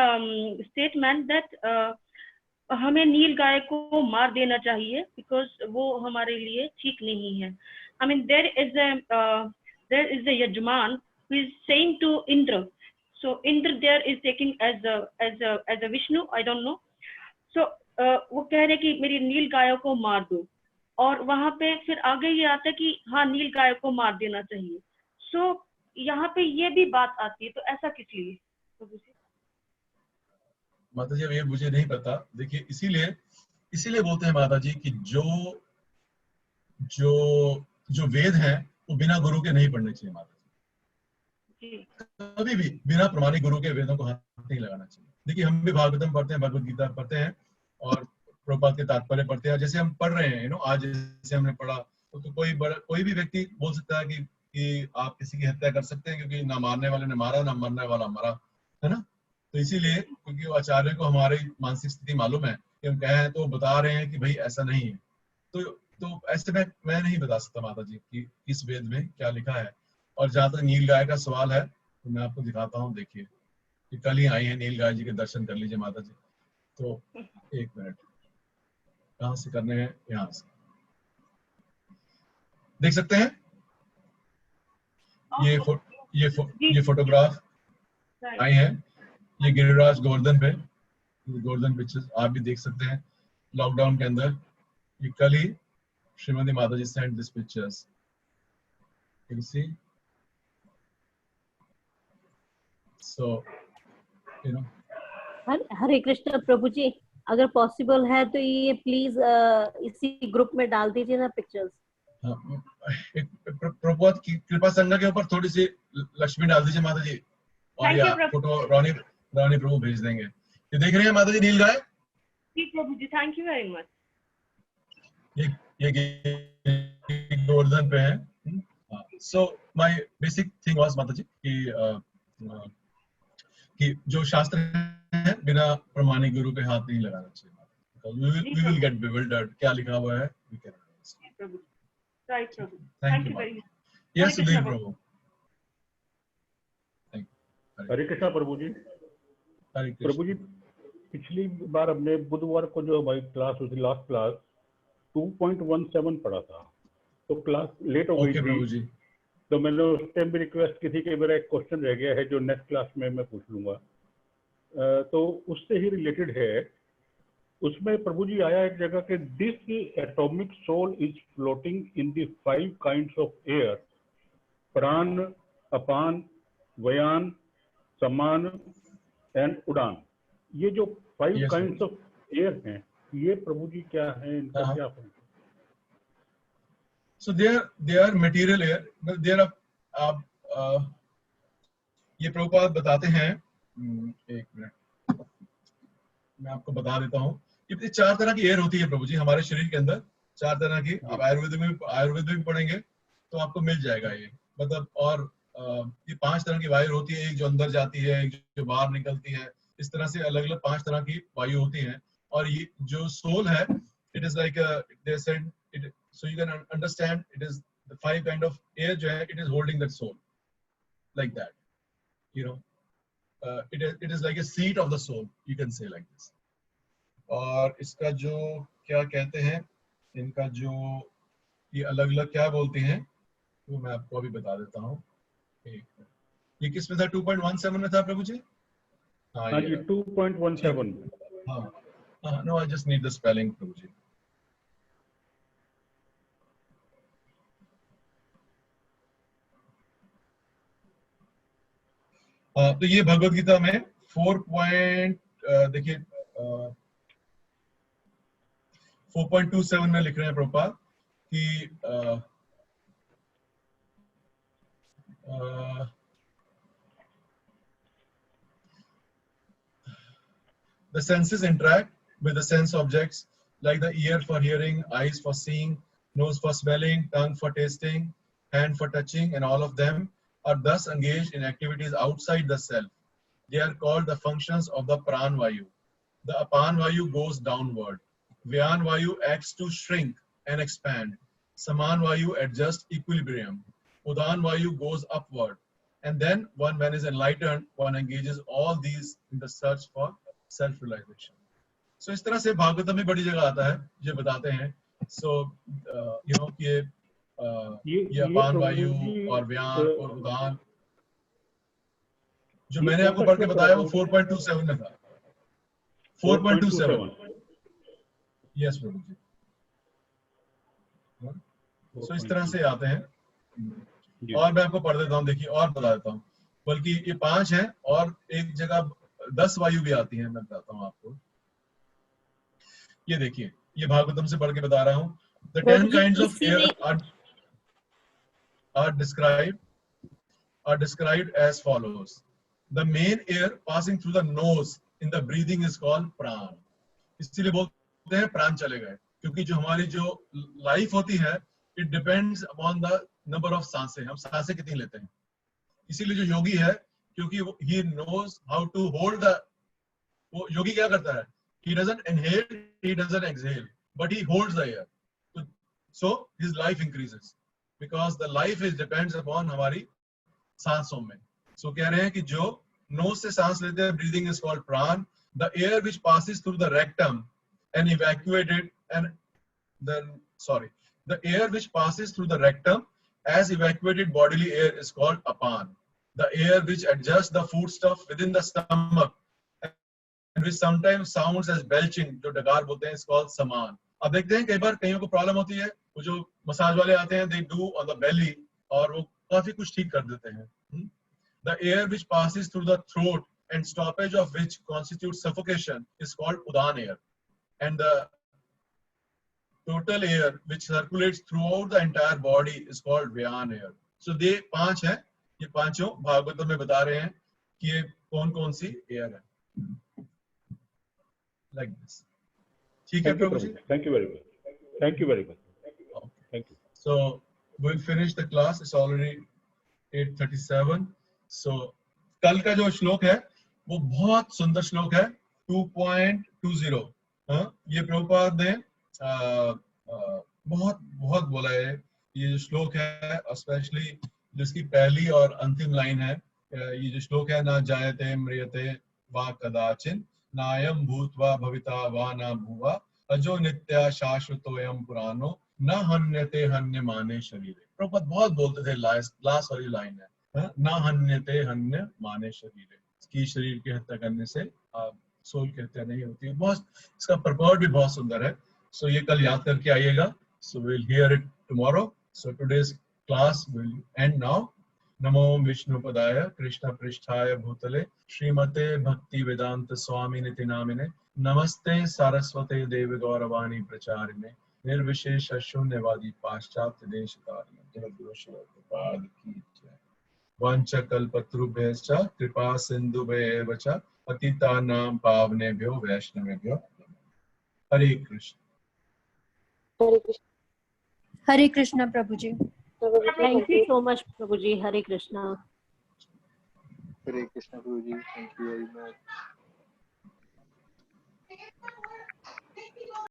statement that हमें नील गाय को मार देना चाहिए because वो हमारे लिए ठीक नहीं है. I mean there is a यजमान who is saying to Indra. So Indra there is taking as a Vishnu, I don't know. So वो कह रहे कि मेरी नील गायों को मार दो, और वहां पे फिर आगे ये आता है कि हाँ नील गायों को मार देना चाहिए. So यहाँ पे ये भी बात आती है, तो ऐसा किस लिए? माता जी अब ये मुझे नहीं पता. देखिए इसीलिए बोलते हैं माता जी कि जो वेद हैं वो बिना गुरु के नहीं पढ़ने चाहिए माता जी. कभी भी बिना प्रमाणिक गुरु के वेदों को हाथ नहीं लगाना चाहिए. देखिए हम भी भागवतम पढ़ते हैं, भगवद गीता पढ़ते हैं और प्रभुपाद के तात्पर्य पढ़ते हैं. जैसे हम पढ़ रहे हैं आज जैसे हमने पढ़ा, तो कोई भी व्यक्ति बोल सकता है कि आप किसी की हत्या कर सकते हैं क्योंकि ना मारने वाले ने मारा ना मरने वाला मरा, है ना. तो इसीलिए क्योंकि आचार्य को हमारी मानसिक स्थिति मालूम है कि हम कहें तो बता रहे हैं कि भाई ऐसा नहीं है. तो ऐसे में मैं नहीं बता सकता माता जी कि इस वेद में क्या लिखा है. और जहां तक नील गाय का सवाल है तो मैं आपको दिखाता हूँ. देखिए कि कल ही आई है नील गाय जी के दर्शन कर लीजिए माता जी. तो 1 मिनट कहाँ से करने हैं, यहाँ से देख सकते हैं. ये फोटोग्राफ आई है, ये गिरिराज गोवर्धन पिक्चर्स आप भी देख सकते हैं लॉकडाउन के अंदर. ये कल ही श्रीमती माता ji send this pictures. You see. So you know. Hare Krishna Prabhu ji, अगर पॉसिबल है तो ये प्लीज इसी ग्रुप में डाल दीजिए ना पिक्चर्स. प्रभुपाद की कृपा संघ के ऊपर थोड़ी सी लक्ष्मी डाल दीजिए माता जी, और फोटो रानी प्रभु भेज देंगे. ये देख रहे हैं माता जी नील गाय. जी प्रभु जी, थैंक यू वेरी मच. ये गोवर्धन पे है। So my basic thing was माता जी कि जो शास्त्र है बिना प्रमाणिक गुरु पे हाथ नहीं लगाना चाहिए, we will get bewildered क्या लिखा हुआ है we can understand. Right, Prabhu. Thank you very much. yes Sudhir Prabhu. हरे कृष्णा प्रभु जी। प्रभु जी पिछली बार हमने बुधवार को जो हमारी क्लास हुई थी लास्ट क्लास 2.17 पढ़ा था, तो क्लास लेट हो गई थी प्रभु जी। तो मैंने उस टाइम भी रिक्वेस्ट की थी कि मेरा एक क्वेश्चन रह गया है जो नेक्स्ट क्लास में मैं पूछ लूंगा, तो उससे ही रिलेटेड है। उसमें प्रभु जी आया एक जगह के this atomic soul is floating in the 5 kinds of air, prana, apana, व्यान, समान एंड उड़ान। ये जो 5 काइंड्स ऑफ एयर हैं, ये प्रभु जी क्या है, इनका क्या फर्क है? So they are material air, but there are ये प्रभुपाद बताते हैं, एक मिनट मैं आपको बता देता हूँ। ये 4 तरह की एयर होती है प्रभु जी हमारे शरीर के अंदर, 4 तरह की। आप आयुर्वेद में पढ़ेंगे तो आपको मिल जाएगा ये, मतलब। और ये 5 तरह की वायु होती है, एक जो अंदर जाती है, एक जो बाहर निकलती है, इस तरह से अलग अलग 5 तरह की वायु होती हैं। और ये जो सोल है, it is like they said it, so you can understand it is the 5 kind of air जो है, it is holding that soul like that, you know, it is like a seat of the soul, you can say like this. और इसका जो क्या कहते हैं, इनका जो ये अलग अलग क्या बोलते हैं वो मैं आपको अभी बता देता हूँ। ये किस में था? 2.17 में था प्रभु जी? हाँ ये 2.17। हाँ, no I just need the spelling प्रभु जी। तो ये भगवत गीता में 4.27 में लिख रहे हैं प्रभुपाद कि the senses interact with the sense objects like the ear for hearing, eyes for seeing, nose for smelling, tongue for tasting, hand for touching, and all of them are thus engaged in activities outside the self. They are called the functions of the Pran Vayu. The Apan Vayu goes downward. Vyan Vayu acts to shrink and expand. Saman Vayu adjusts equilibrium. Udan Vayu goes upward. And then when is enlightened, one engages all these in the search for self-realization. So इस तरह से भागवत में बड़ी जगह आता है, ये बताते हैं। So you know कि ये अपान वायु और व्यान और उदान जो मैंने आपको पढ़ के बताया वो 4.27 में था। 4.27 यस प्रभु जी। सो इस तरह से आते हैं। और मैं आपको पढ़ देता हूँ, देखिए और बता देता हूँ, बल्कि ये 5 हैं और एक जगह 10 वायु भी आती है, मैं बताता हूँ आपको। ये देखिए, ये भागवतम से पढ़ के बता रहा हूँ। The 10 kinds of air are described as follows. The main air passing through the nose in the breathing is called प्राण। इसलिए बोलते हैं प्राण चले गए, क्योंकि जो हमारी जो लाइफ होती है it depends upon the number of सांसें, हम सांसें कितनी लेते हैं। इसीलिए जो योगी है, क्योंकि he knows how to hold the, वो योगी क्या करता है, he doesn't inhale, he doesn't exhale, but he holds the air. So his life increases because the life is depends upon हमारी सांसों में। So कह रहे हैं कि जो nose से सांस लेते हैं, breathing is called प्राण. The air which passes through the rectum and evacuated the air which passes through the rectum as evacuated bodily air is called apan. The air which adjusts the foodstuff within the stomach and which sometimes sounds as belching, जो डकार बोलते हैं, is called saman. अब देखते हैं कई बार कईयों को प्रॉब्लम होती है, वो जो मसाज वाले आते हैं, they do on the belly और वो काफी कुछ ठीक कर देते हैं। The air which passes through the throat and stoppage of which constitutes suffocation is called udan air, and the total air which circulates throughout the entire body is called vyan air. So they 5 हैं, ये पांचों भागवत में बता रहे हैं कि ये कौन कौन सी एयर है। Like this. ठीक है प्रभु जी। Thank you very much. Thank you very much. Thank you. So we'll finish the class. It's already 8:37. So कल का जो श्लोक है वो बहुत सुंदर श्लोक है 2.20. ये प्रभुपाद ने बहुत बहुत बोला है. ये जो श्लोक है स्पेशली जिसकी पहली और अंतिम लाइन है, ये जो श्लोक है, ना जायते म्रियते वा कदाचिन नायम भूत्वा भविता वा न भुवा अजो नित्या शाश्वतोयम पुराणो न हन्यते हन्य माने शरीरे. प्रभुपाद बहुत बोलते थे, लास्ट वाली लाइन है, न हन्यते हन्य माने शरीरे, कि शरीर की हत्या करने से सोल की हत्या नहीं होती है. बहुत इसका पर्पस भी बहुत सुंदर है. सो ये कल याद करके आइएगा. So will hear it tomorrow. So today's class will and now. नमो विष्णुपदाय कृष्ण पृष्ठाय भूतले श्रीमते भक्ति वेदांत स्वामी निति नामिने नमस्ते सारस्वते देव गौरवाणी प्रचारिणे निर्विशेष शून्यवादी पाश्चात्य देशकारिणे जगद्गुरु शिवपाद की जय. वाञ्छकल्पतरुभ्यश्च कृपा सिन्धुभ्येव च पतितानां पावनेभ्यो वैष्णवेभ्यो नमः. हरे कृष्ण. हरे कृष्ण. हरे कृष्णा प्रभु जी. Thank you so much, Prabhuji. Hare Krishna. Hare Krishna, Guruji. Thank you very much.